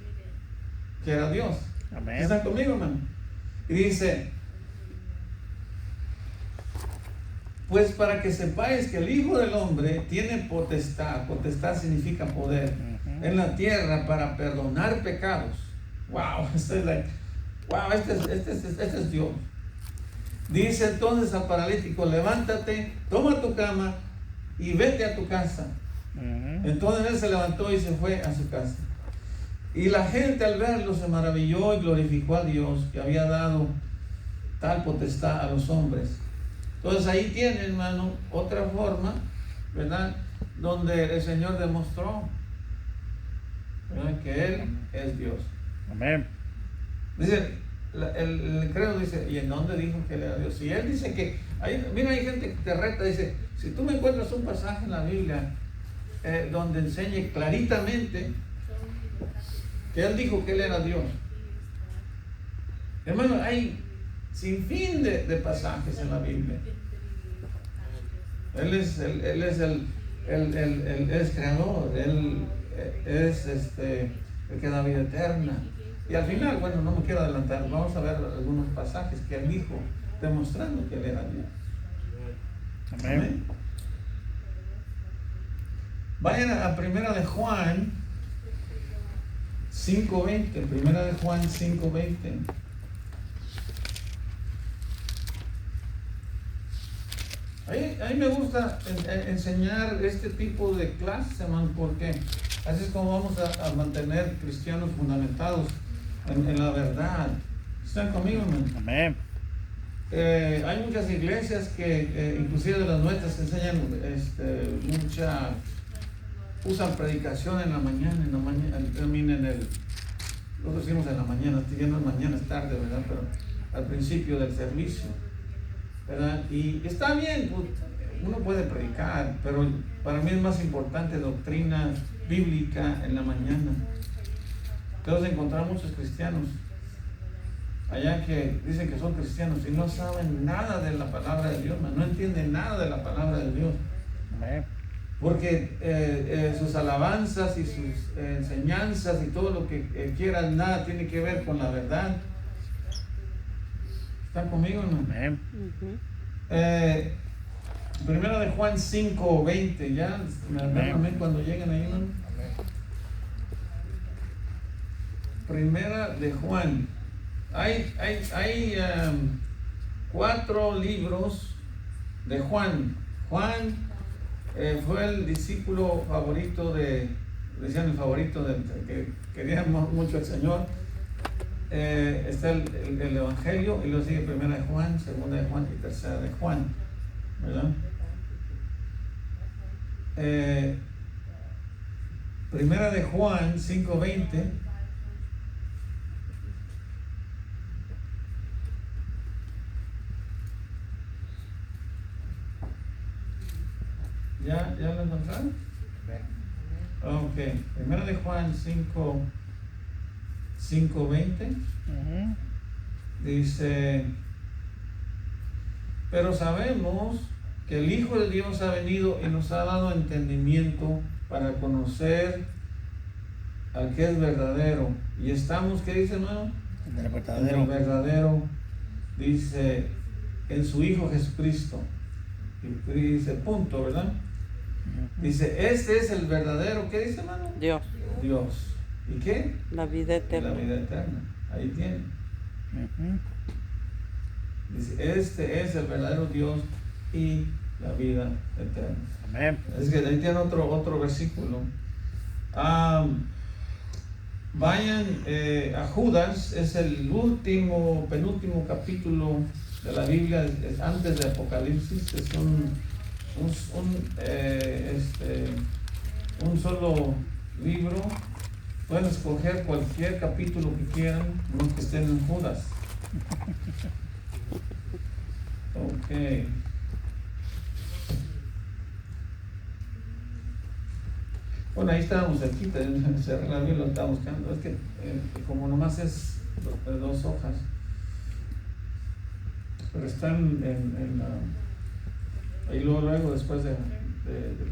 que era Dios. Amén. ¿Están conmigo, hermano? Y dice, pues para que sepáis que el Hijo del Hombre tiene potestad significa poder, en la tierra para perdonar pecados. Wow, este es Dios. Dice entonces al paralítico, levántate, toma tu cama y vete a tu casa. Entonces él se levantó y se fue a su casa. Y la gente al verlo se maravilló y glorificó a Dios que había dado tal potestad a los hombres. Entonces ahí tiene, hermano, otra forma, ¿verdad? Donde el Señor demostró, ¿verdad?, que Él es Dios. Amén. Dice, el credo dice, ¿y en dónde dijo que Él era Dios? Y Él dice que, mira, hay gente que te reta, dice, si tú me encuentras un pasaje en la Biblia donde enseñe claritamente que Él dijo que Él era Dios. Hermano, hay sin fin de pasajes en la Biblia. Él es creador, Él es el que da vida eterna. Y al final, bueno, no me quiero adelantar, vamos a ver algunos pasajes que Él dijo, demostrando que Él era Dios. Amén. Amén. Vayan a Primera de Juan 5:20, Primera de Juan 5:20. A mí me gusta enseñar este tipo de clases, hermano, porque así es como vamos a mantener cristianos fundamentados en la verdad. ¿Están conmigo, hermano? Amén. Hay muchas iglesias que, inclusive de las nuestras, enseñan usan predicación en la mañana, nosotros decimos en la mañana, ya no es mañana, es tarde, ¿verdad? Pero al principio del servicio, ¿verdad? Y está bien, pues, uno puede predicar, pero para mí es más importante doctrina bíblica en la mañana. Entonces encontrar muchos cristianos allá que dicen que son cristianos y no saben nada de la palabra de Dios, no entienden nada de la palabra de Dios. Amén. porque sus alabanzas y sus enseñanzas y todo lo que quieran, nada tiene que ver con la verdad. ¿Están conmigo, no? Amén. Primero de Juan 5:20, ya me dan amén cuando lleguen ahí, ¿no? Primera de Juan. Hay 4 libros de Juan. Juan fue el discípulo favorito decían el favorito que queríamos mucho el Señor. Está el Evangelio y luego sigue Primera de Juan, Segunda de Juan y Tercera de Juan, ¿verdad? Primera de Juan 5:20. ¿Ya lo encontraron? Ok, Primera de Juan 5:20 dice: pero sabemos que el Hijo de Dios ha venido y nos ha dado entendimiento para conocer al que es verdadero. Y estamos, ¿qué dice, hermano? En el En verdadero. el verdadero, dice, en su Hijo Jesucristo. Y dice, punto, ¿verdad? Dice, este es el verdadero, ¿qué dice, hermano? Dios, Dios. ¿Y qué? la vida La eterna. vida eterna. Ahí tiene. Dice, este es el verdadero Dios y la vida eterna. Amén. Es que ahí tiene otro versículo. Vayan a Judas, es el penúltimo capítulo de la Biblia, es antes de Apocalipsis, es un solo libro. Pueden escoger cualquier capítulo que quieran, no que estén en Judas. Ok. Bueno, ahí estábamos cerquita, cerré la Biblia, lo estaba buscando. Es que como nomás es 2 hojas, pero están ahí luego después de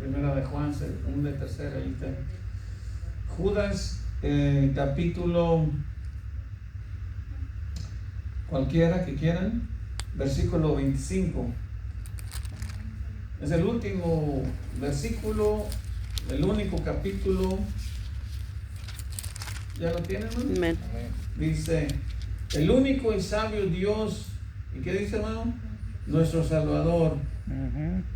Primera de Juan, Segunda y Tercera, ahí está. Judas, capítulo cualquiera que quieran, versículo 25. Es el último versículo, el único capítulo. ¿Ya lo tienen, hermano? Amén. Dice, el único y sabio Dios, ¿y qué dice, hermano? Nuestro Salvador. Amén.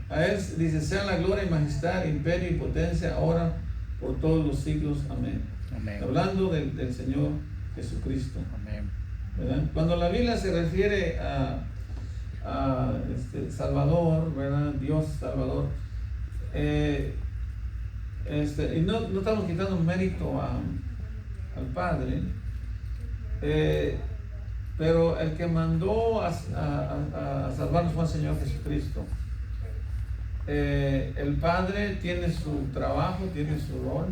A él dice, sea la gloria y majestad, imperio y potencia, ahora por todos los siglos. Amén. Amén. Hablando del Señor Jesucristo, Amén. ¿verdad? Cuando la Biblia se refiere a Salvador, ¿verdad? Dios Salvador, y no estamos quitando mérito al Padre, pero el que mandó a salvarnos fue el Señor Jesucristo. El Padre tiene su trabajo, tiene su rol.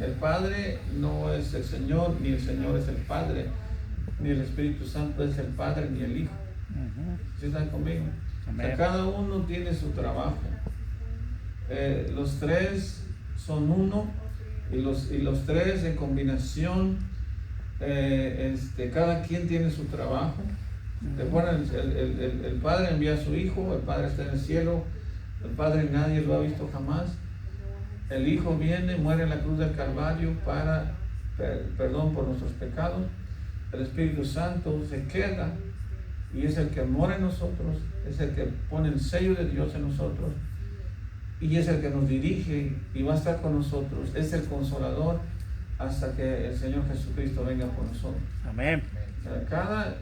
El Padre no es el Señor, ni el Señor es el Padre, ni el Espíritu Santo es el Padre, ni el Hijo. ¿Sí están conmigo? O sea, cada uno tiene su trabajo. Los 3 son uno, y los 3 en combinación, cada quien tiene su trabajo. Recuerden, el Padre envía a su Hijo, el Padre está en el cielo, el Padre nadie lo ha visto jamás. El Hijo viene, muere en la cruz del Calvario para perdón por nuestros pecados. El Espíritu Santo se queda y es el que mora en nosotros, es el que pone el sello de Dios en nosotros y es el que nos dirige y va a estar con nosotros. Es el Consolador hasta que el Señor Jesucristo venga por nosotros. Amén. O sea, cada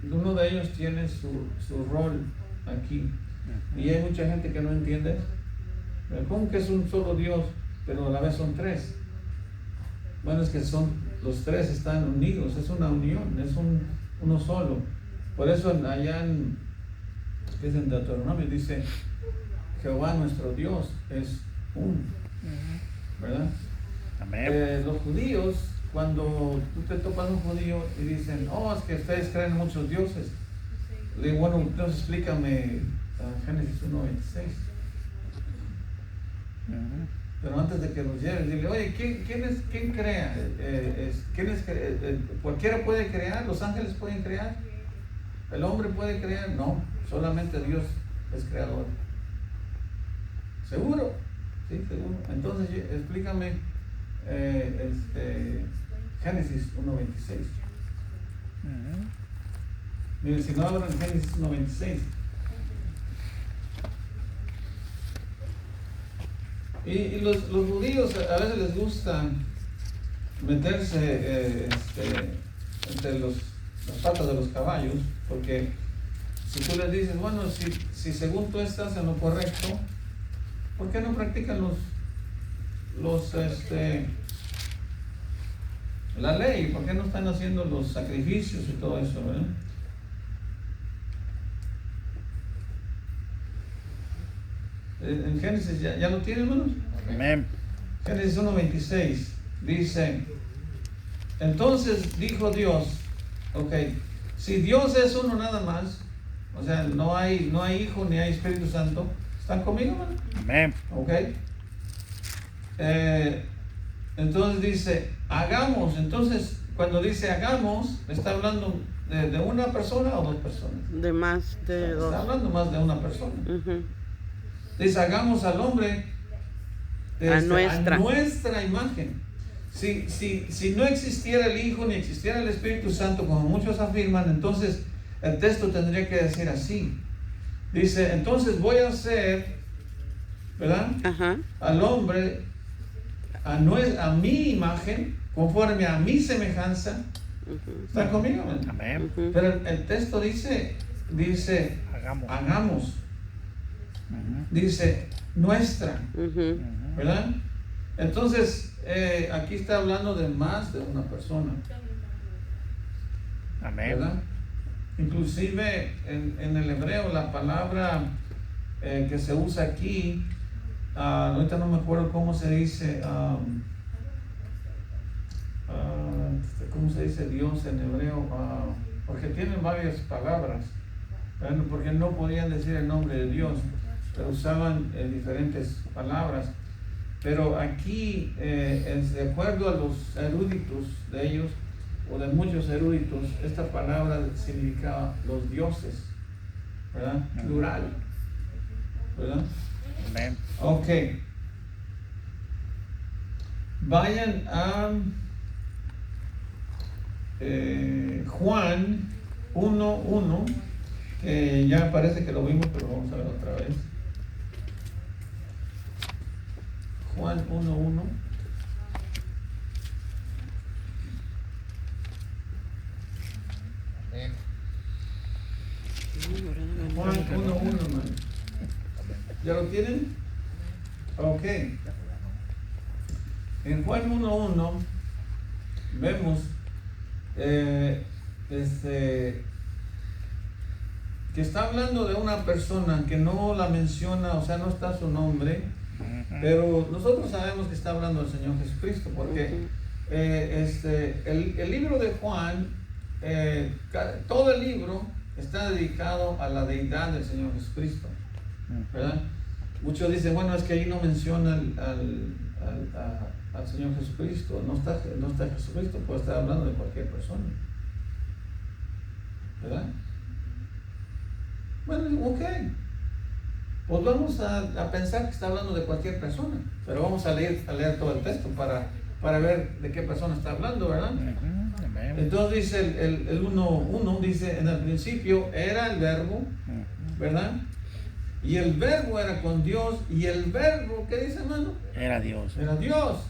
uno de ellos tiene su rol aquí. Y hay mucha gente que no entiende. ¿Cómo que es un solo Dios, pero a la vez son 3? Bueno, es que los 3 están unidos, es una unión, es uno solo. Por eso allá en Deuteronomio dice, Jehová nuestro Dios es uno, ¿verdad? Amén. Los judíos, cuando tú te topas un judío y dicen, oh, es que ustedes creen en muchos dioses, le digo, bueno, entonces explícame Génesis 1:26. Ujú. Pero antes de que nos lleve, dile, oye, ¿quién crea? ¿Cualquiera puede crear? ¿Los ángeles pueden crear? ¿El hombre puede crear? No, solamente Dios es creador. ¿Seguro? Sí, seguro. Entonces, explícame Génesis 1:26. Ujú. Mire, si no abran Génesis 1:26. Y los judíos a veces les gusta meterse entre las patas de los caballos, porque si tú les dices, bueno, si según tú estás en lo correcto, ¿por qué no practican la ley? ¿Por qué no están haciendo los sacrificios y todo eso, verdad? En Génesis, ¿ya lo tienen, hermanos? Amén. Génesis 1:26 dice, entonces dijo Dios, ok, si Dios es uno nada más, o sea, no hay Hijo ni hay Espíritu Santo, ¿están conmigo, hermano? Amén. Ok. Entonces dice, hagamos. Entonces, cuando dice hagamos, ¿está hablando de una persona o dos personas? De más de Está dos. hablando más de una persona. Ujú. Dice, hagamos al hombre A nuestra. a nuestra imagen. Si no existiera el Hijo ni existiera el Espíritu Santo, como muchos afirman, entonces el texto tendría que decir así. Dice, entonces voy a hacer, ¿verdad? Ajá. Al hombre a mi imagen, conforme a mi semejanza. Ujú. ¿Están conmigo, man? Amén. Ujú. Pero el texto dice, hagamos. Ujú. Dice, nuestra, Ujú. ¿verdad? Entonces, aquí está hablando de más de una persona, Amén. ¿verdad? Inclusive en el hebreo la palabra que se usa aquí, ahorita no me acuerdo cómo se dice, ¿cómo se dice Dios en hebreo? Porque tienen varias palabras, ¿verdad? Porque no podían decir el nombre de Dios, pero usaban diferentes palabras. Pero aquí, de acuerdo a los eruditos de ellos, o de muchos eruditos, esta palabra significa los dioses, ¿verdad? Plural, ¿verdad? Amén. Ok. Vayan a Juan 1:1, que ya parece que lo vimos, pero vamos a ver otra vez. Juan 1:1. Juan 1:1, hermano. ¿Ya lo tienen? Ok. En Juan 1:1 vemos que está hablando de una persona que no la menciona, o sea, no está su nombre, pero nosotros sabemos que está hablando del Señor Jesucristo, porque el libro de Juan, todo el libro está dedicado a la deidad del Señor Jesucristo, ¿verdad? Muchos dicen, bueno, es que ahí no menciona al Señor Jesucristo, no está Jesucristo, puede estar hablando de cualquier persona, ¿verdad? Bueno, ok, pues vamos a pensar que está hablando de cualquier persona, pero vamos a leer todo el texto para ver de qué persona está hablando, ¿verdad? Amén. Entonces dice el 1:1, dice, en el principio era el verbo, ¿verdad? Y el verbo era con Dios, y el verbo, ¿qué dice, hermano? Era Dios. Era Dios.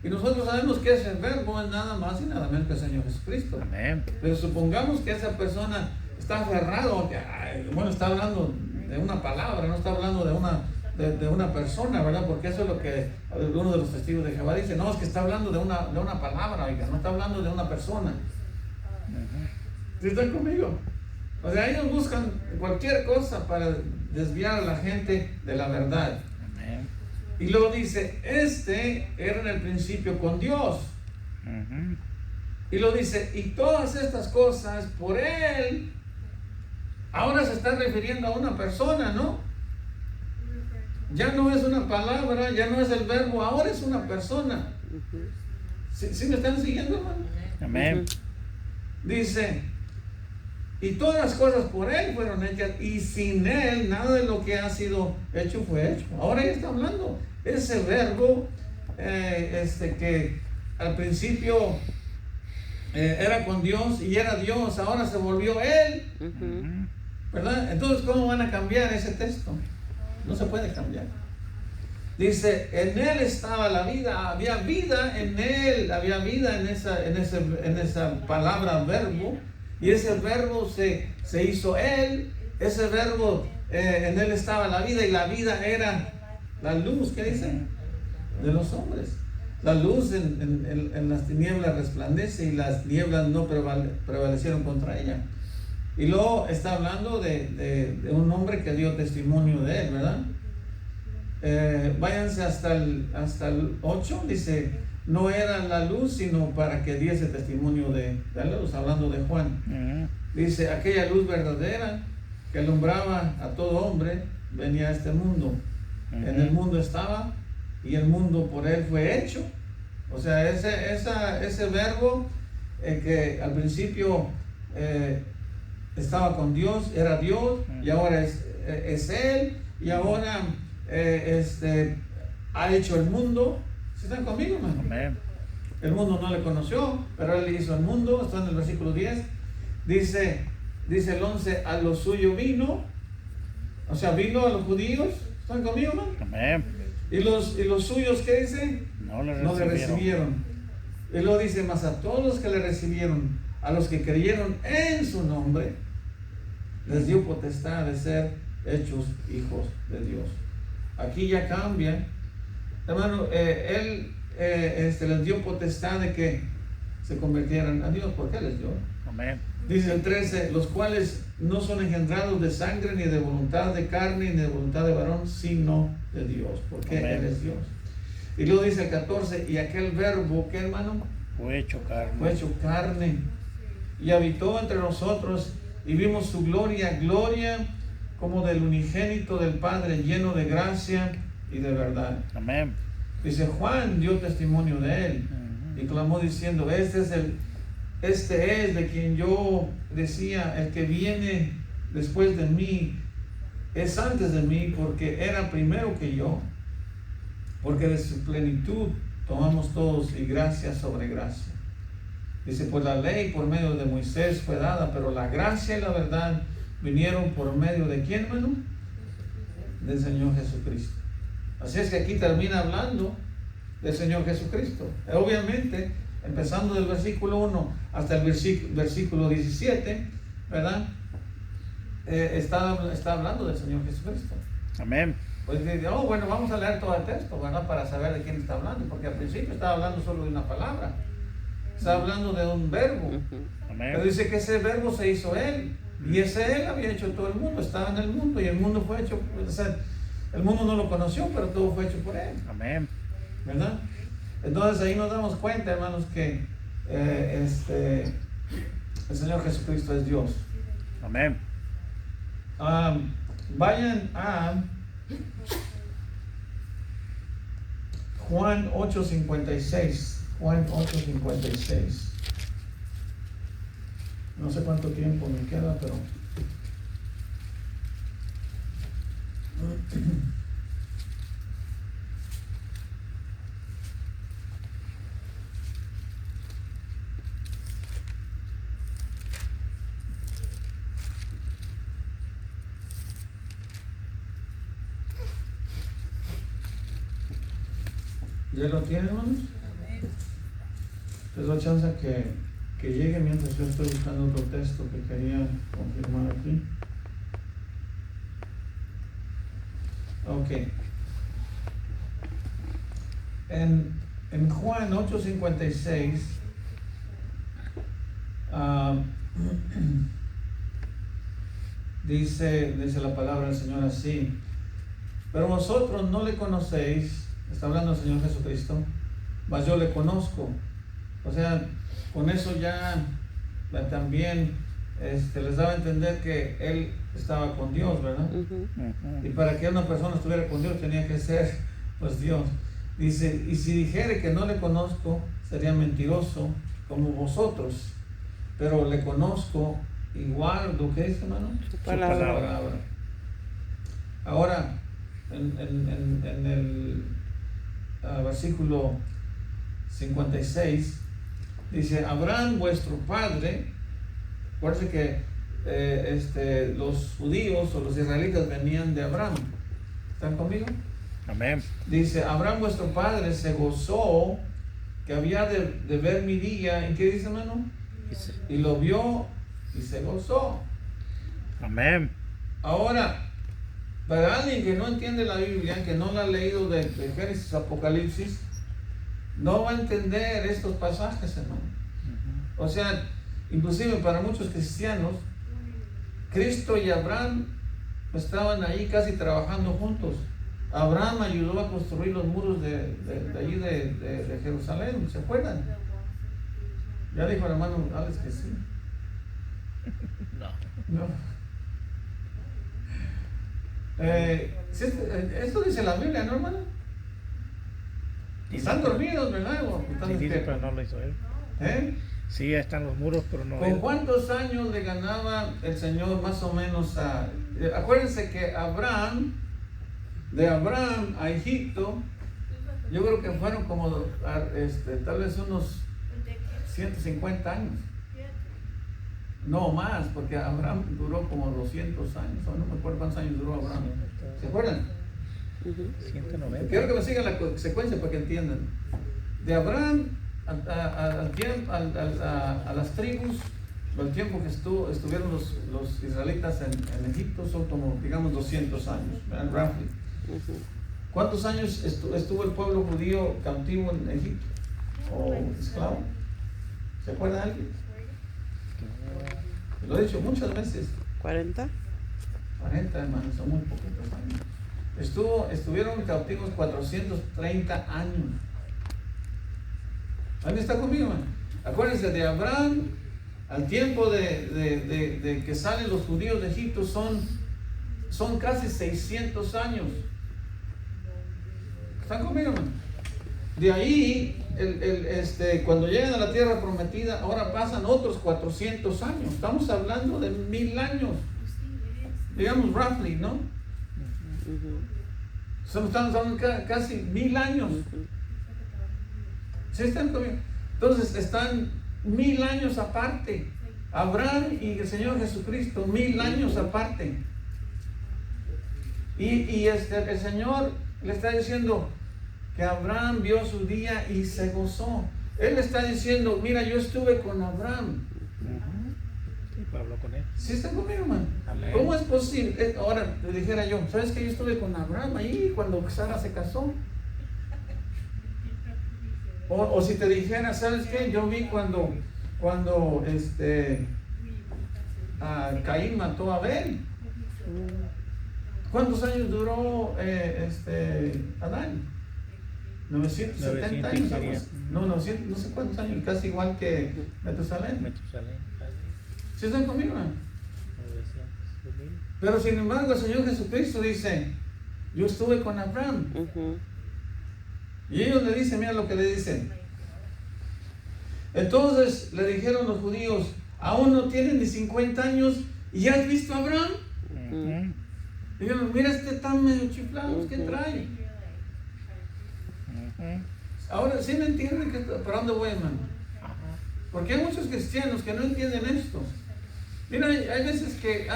Y nosotros sabemos que ese verbo es nada más y nada menos que el Señor Jesucristo. Amén. Pero supongamos que esa persona está aferrado, bueno, está hablando de una palabra, no está hablando de una persona, ¿verdad? Porque eso es lo que uno de los testigos de Jehová dice, no, es que está hablando de una palabra, oiga, no está hablando de una persona. ¿Sí están conmigo? O sea, ellos buscan cualquier cosa para desviar a la gente de la verdad. Amén. Y luego dice, era en el principio con Dios. Y lo dice, y todas estas cosas por Él. Ahora se está refiriendo a una persona, ¿no? ya no es una palabra, ya no es el verbo, ahora es una persona. ¿Sí me están siguiendo, hermano? Amén. Dice, y todas las cosas por Él fueron hechas, y sin Él nada de lo que ha sido hecho fue hecho. Ahora ya está hablando. Ese verbo que al principio era con Dios y era Dios, ahora se volvió Él. ¿Verdad? Entonces, ¿cómo van a cambiar ese texto? No se puede cambiar. Dice, en Él estaba la vida, había vida en Él, había vida en esa palabra verbo, y ese verbo se hizo Él, ese verbo, en Él estaba la vida, y la vida era la luz, ¿qué dice? De los hombres. La luz en las tinieblas resplandece, y las tinieblas no prevalecieron contra ella. Y luego está hablando de un hombre que dio testimonio de Él, ¿verdad? Váyanse hasta el 8, dice, no era la luz, sino para que diese testimonio de la luz, hablando de Juan. Dice, aquella luz verdadera que alumbraba a todo hombre, venía a este mundo. En el mundo estaba, y el mundo por Él fue hecho. O sea, ese verbo que al principio estaba con Dios, era Dios, y ahora es Él, y ahora ha hecho el mundo. ¿Sí están conmigo, hermano? Amén. El mundo no le conoció, pero Él hizo el mundo. Está en el versículo 10. Dice el 11, a lo suyo vino. O sea, vino a los judíos. ¿Están conmigo, hermano? Amén. ¿Y los suyos qué dice? No le No le recibieron. Y luego dice, mas a todos los que le recibieron, a los que creyeron en su nombre, les dio potestad de ser hechos hijos de Dios. Aquí ya cambia, hermano. Él les dio potestad de que se convirtieran a Dios. ¿Por qué les dio? Amén. Dice el 13, los cuales no son engendrados de sangre, ni de voluntad de carne, ni de voluntad de varón, sino de Dios, porque Amén. Él es Dios. Y luego dice el 14, y aquel verbo, ¿qué, hermano? Fue hecho carne. Fue hecho carne, y habitó entre nosotros, y vimos su gloria, gloria como del unigénito del Padre, lleno de gracia y de verdad. Amén. Dice, Juan dio testimonio de Él, y clamó diciendo, este es de quien yo decía, el que viene después de mí es antes de mí, porque era primero que yo, porque de su plenitud tomamos todos, y gracia sobre gracia. Dice, pues la ley por medio de Moisés fue dada, pero la gracia y la verdad vinieron por medio de ¿quién, hermano? Del Señor Jesucristo. Así es que aquí termina hablando del Señor Jesucristo. Obviamente, empezando del versículo 1 hasta el versículo 17, ¿verdad? Está hablando del Señor Jesucristo. Amén. Pues bueno, vamos a leer todo el texto, ¿verdad? Para saber de quién está hablando, porque al principio estaba hablando solo de una palabra. Está hablando de un verbo. Amén. Pero dice que ese verbo se hizo Él, y ese Él había hecho todo el mundo, estaba en el mundo, y el mundo fue hecho, o sea, el mundo no lo conoció, pero todo fue hecho por Él, Amén. ¿verdad? Entonces ahí nos damos cuenta, hermanos, que el Señor Jesucristo es Dios. Amén. Vayan a Juan 8:56. Juan 8:56. No sé cuánto tiempo me queda, pero ¿ya lo tienen, hermanos? Les doy chance que llegue mientras yo estoy buscando otro texto que quería confirmar aquí. Ok. En Juan 8:56 dice la palabra del Señor así: pero vosotros no le conocéis, está hablando el Señor Jesucristo, mas yo le conozco. O sea, con eso ya también les daba a entender que él estaba con Dios, ¿verdad? Y para que una persona estuviera con Dios tenía que ser pues Dios. Dice, y si dijere que no le conozco, sería mentiroso como vosotros, pero le conozco igual lo que dice, hermano, Su palabra. Ahora, en el versículo 56, dice, Abraham vuestro padre, acuérdense que los judíos o los israelitas venían de Abraham. ¿Están conmigo? Amén. Dice, Abraham vuestro padre se gozó que había de ver mi día. ¿Y qué dice, hermano? Y lo vio y se gozó. Amén. Ahora, para alguien que no entiende la Biblia, que no la ha leído de Génesis a Apocalipsis, no va a entender estos pasajes, hermano. O sea, inclusive para muchos cristianos, Cristo y Abraham estaban ahí casi trabajando juntos. Abraham ayudó a construir los muros de allí de Jerusalén, ¿se acuerdan? Ya dijo el hermano Alex que sí. No. Esto dice la Biblia, ¿no, hermano? Están dormidos, ¿verdad? Sí, dice, pero no lo hizo él. Sí, están los muros, pero no ¿Con él. cuántos años le ganaba el Señor más o menos a... Acuérdense que de Abraham a Egipto, yo creo que fueron como tal vez unos 150 años. No más, porque Abraham duró como 200 años, o no me acuerdo cuántos años duró Abraham. ¿Se acuerdan? 190. Quiero que me sigan la secuencia para que entiendan. De Abraham a las tribus, el tiempo que estuvieron los israelitas en Egipto son como, digamos, 200 años, roughly. ¿Cuántos años estuvo el pueblo judío cautivo en Egipto? ¿O esclavo? ¿Se acuerda alguien? Lo he dicho muchas veces. 40. 40, hermanos, son muy poquitos años. Estuvieron cautivos 430 años. ¿Alguien está conmigo, hermano? Acuérdense, de Abraham al tiempo de que salen los judíos de Egipto son casi 600 años. ¿Están conmigo, hermano? De ahí, cuando llegan a la tierra prometida, ahora pasan otros 400 años. Estamos hablando de 1000 años. Digamos, roughly, ¿no? Estamos hablando casi 1000 años. ¿Sí están conmigo? Entonces, están 1000 años aparte. Abraham y el Señor Jesucristo, 1000 años aparte. Y el Señor le está diciendo que Abraham vio su día y se gozó. Él está diciendo, mira, yo estuve con Abraham. Sí, habló con él. ¿Sí están conmigo, hermano? Amén. ¿Cómo es posible? Ahora le dijera yo, ¿sabes que yo estuve con Abraham ahí cuando Sara se casó? O si te dijera, ¿sabes qué? Yo vi cuando Caín mató a Abel. ¿Cuántos años duró Adán? 970 años. No, 900, no sé cuántos años, casi igual que Metusalén. ¿Sí están conmigo, man? Pero sin embargo el Señor Jesucristo dice, yo estuve con Abraham. Y ellos le dicen, mira lo que le dicen. Entonces le dijeron los judíos, aún no tienen ni 50 años y ya has visto a Abraham. Dijeron, mira, tan medio chiflado, ¿qué trae? Ahora, ¿sí me entienden para dónde voy, hermano? Porque hay muchos cristianos que no entienden esto. Mira, hay veces que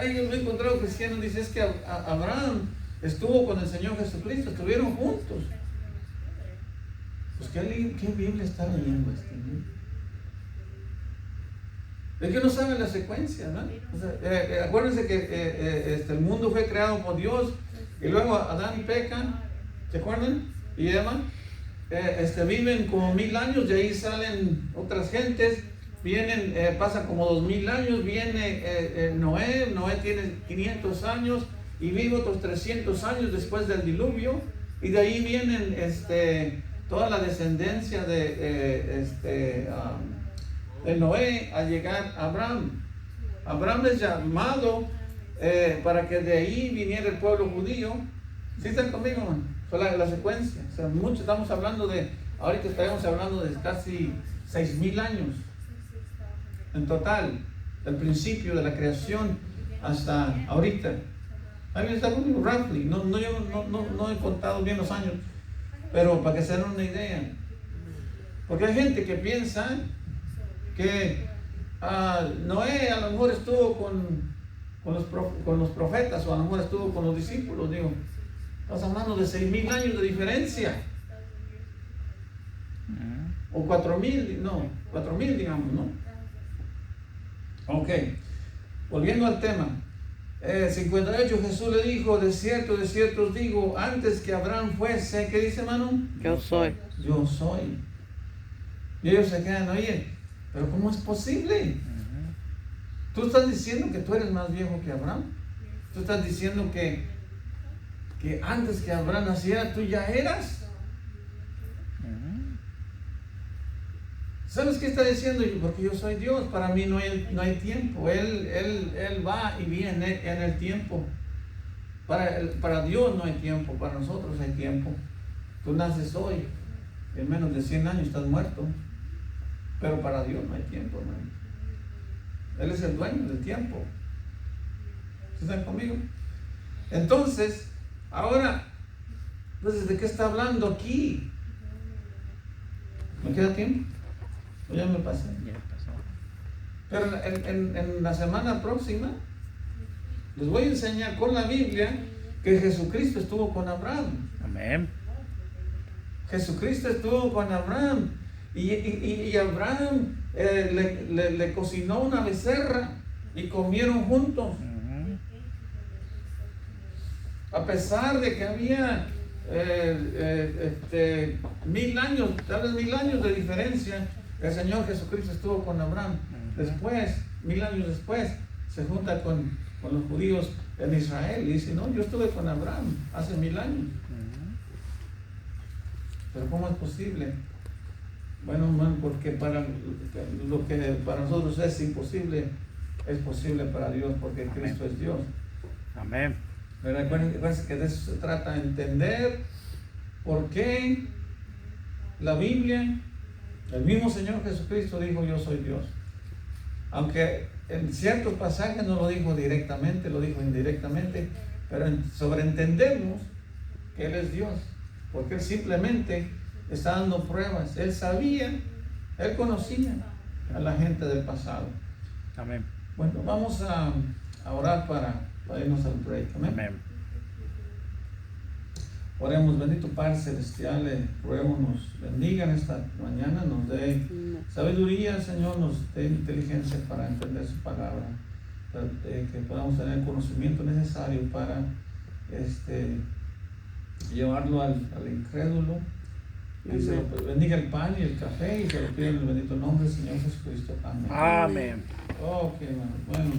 ellos me he encontrado cristianos, dicen, es que Abraham estuvo con el Señor Jesucristo, estuvieron juntos. Pues, ¿qué Biblia está leyendo Es que no saben la secuencia, ¿no? O sea, acuérdense que el mundo fue creado por Dios y luego Adán peca, ¿se acuerdan? Y Eva viven como 1000 años, de ahí salen otras gentes, pasan como 2000 años, viene Noé tiene 500 años y vive otros 300 años después del diluvio, y de ahí vienen toda la descendencia de Noé a llegar a Abraham. Abraham es llamado para que de ahí viniera el pueblo judío. ¿Sí están conmigo, man? Fue la secuencia. O sea, mucho estamos hablando de, ahorita estaremos hablando de casi 6,000 años en total, del principio de la creación hasta ahorita. Alguien está conmigo, roughly. No he contado bien los años, pero para que se den una idea. Porque hay gente que piensa que Noé a lo mejor estuvo con los profetas, o a lo mejor estuvo con los discípulos. Digo, estamos hablando de 6,000 años de diferencia. O 4,000, no, 4,000 digamos, ¿no? Ok, volviendo al tema. 58, Jesús le dijo, de cierto os digo, antes que Abraham fuese, ¿qué dice, hermano? Yo soy. Yo soy. Y ellos se quedan, oye, pero ¿cómo es posible? Tú estás diciendo que tú eres más viejo que Abraham. Tú estás diciendo que antes que Abraham naciera, tú ya eras. ¿Sabes qué está diciendo? Porque yo soy Dios, para mí no hay tiempo. Él va y viene en el tiempo. Para Dios no hay tiempo, para nosotros hay tiempo. Tú naces hoy, en menos de 100 años estás muerto. Pero para Dios no hay tiempo, hermano. Él es el dueño del tiempo. ¿Están conmigo? Entonces, ahora, entonces, ¿de qué está hablando aquí? ¿Me queda tiempo? ¿O ya me pasé? Ya pasó. Pero en la semana próxima les voy a enseñar con la Biblia que Jesucristo estuvo con Abraham. Amén. Jesucristo estuvo con Abraham. Y Abraham le cocinó una becerra y comieron juntos. A pesar de que había 1,000 años, tal vez 1,000 años de diferencia, el Señor Jesucristo estuvo con Abraham. Después, 1,000 años después, se junta con los judíos en Israel y dice, no, yo estuve con Abraham hace 1,000 años. Pero ¿cómo es posible? Bueno, hermano, porque lo que para nosotros es imposible, es posible para Dios, porque Cristo es Dios. Amén. Pero acuérdense que de eso se trata, entender por qué la Biblia, el mismo Señor Jesucristo dijo, yo soy Dios. Aunque en ciertos pasajes no lo dijo directamente, lo dijo indirectamente, pero sobreentendemos que Él es Dios, porque Él simplemente está dando pruebas. Él sabía, Él conocía a la gente del pasado. Amén. Bueno, vamos a orar para irnos al break. Amén. Amén. Oremos. Bendito Padre Celestial, ruego nos bendiga en esta mañana, nos dé sabiduría, Señor, nos dé inteligencia para entender su palabra, que podamos tener el conocimiento necesario para llevarlo al incrédulo. Y se lo bendiga el pan y el café, y se lo pido en el bendito nombre del Señor Jesucristo. Amén. Amén. Ok, hermano. Bueno.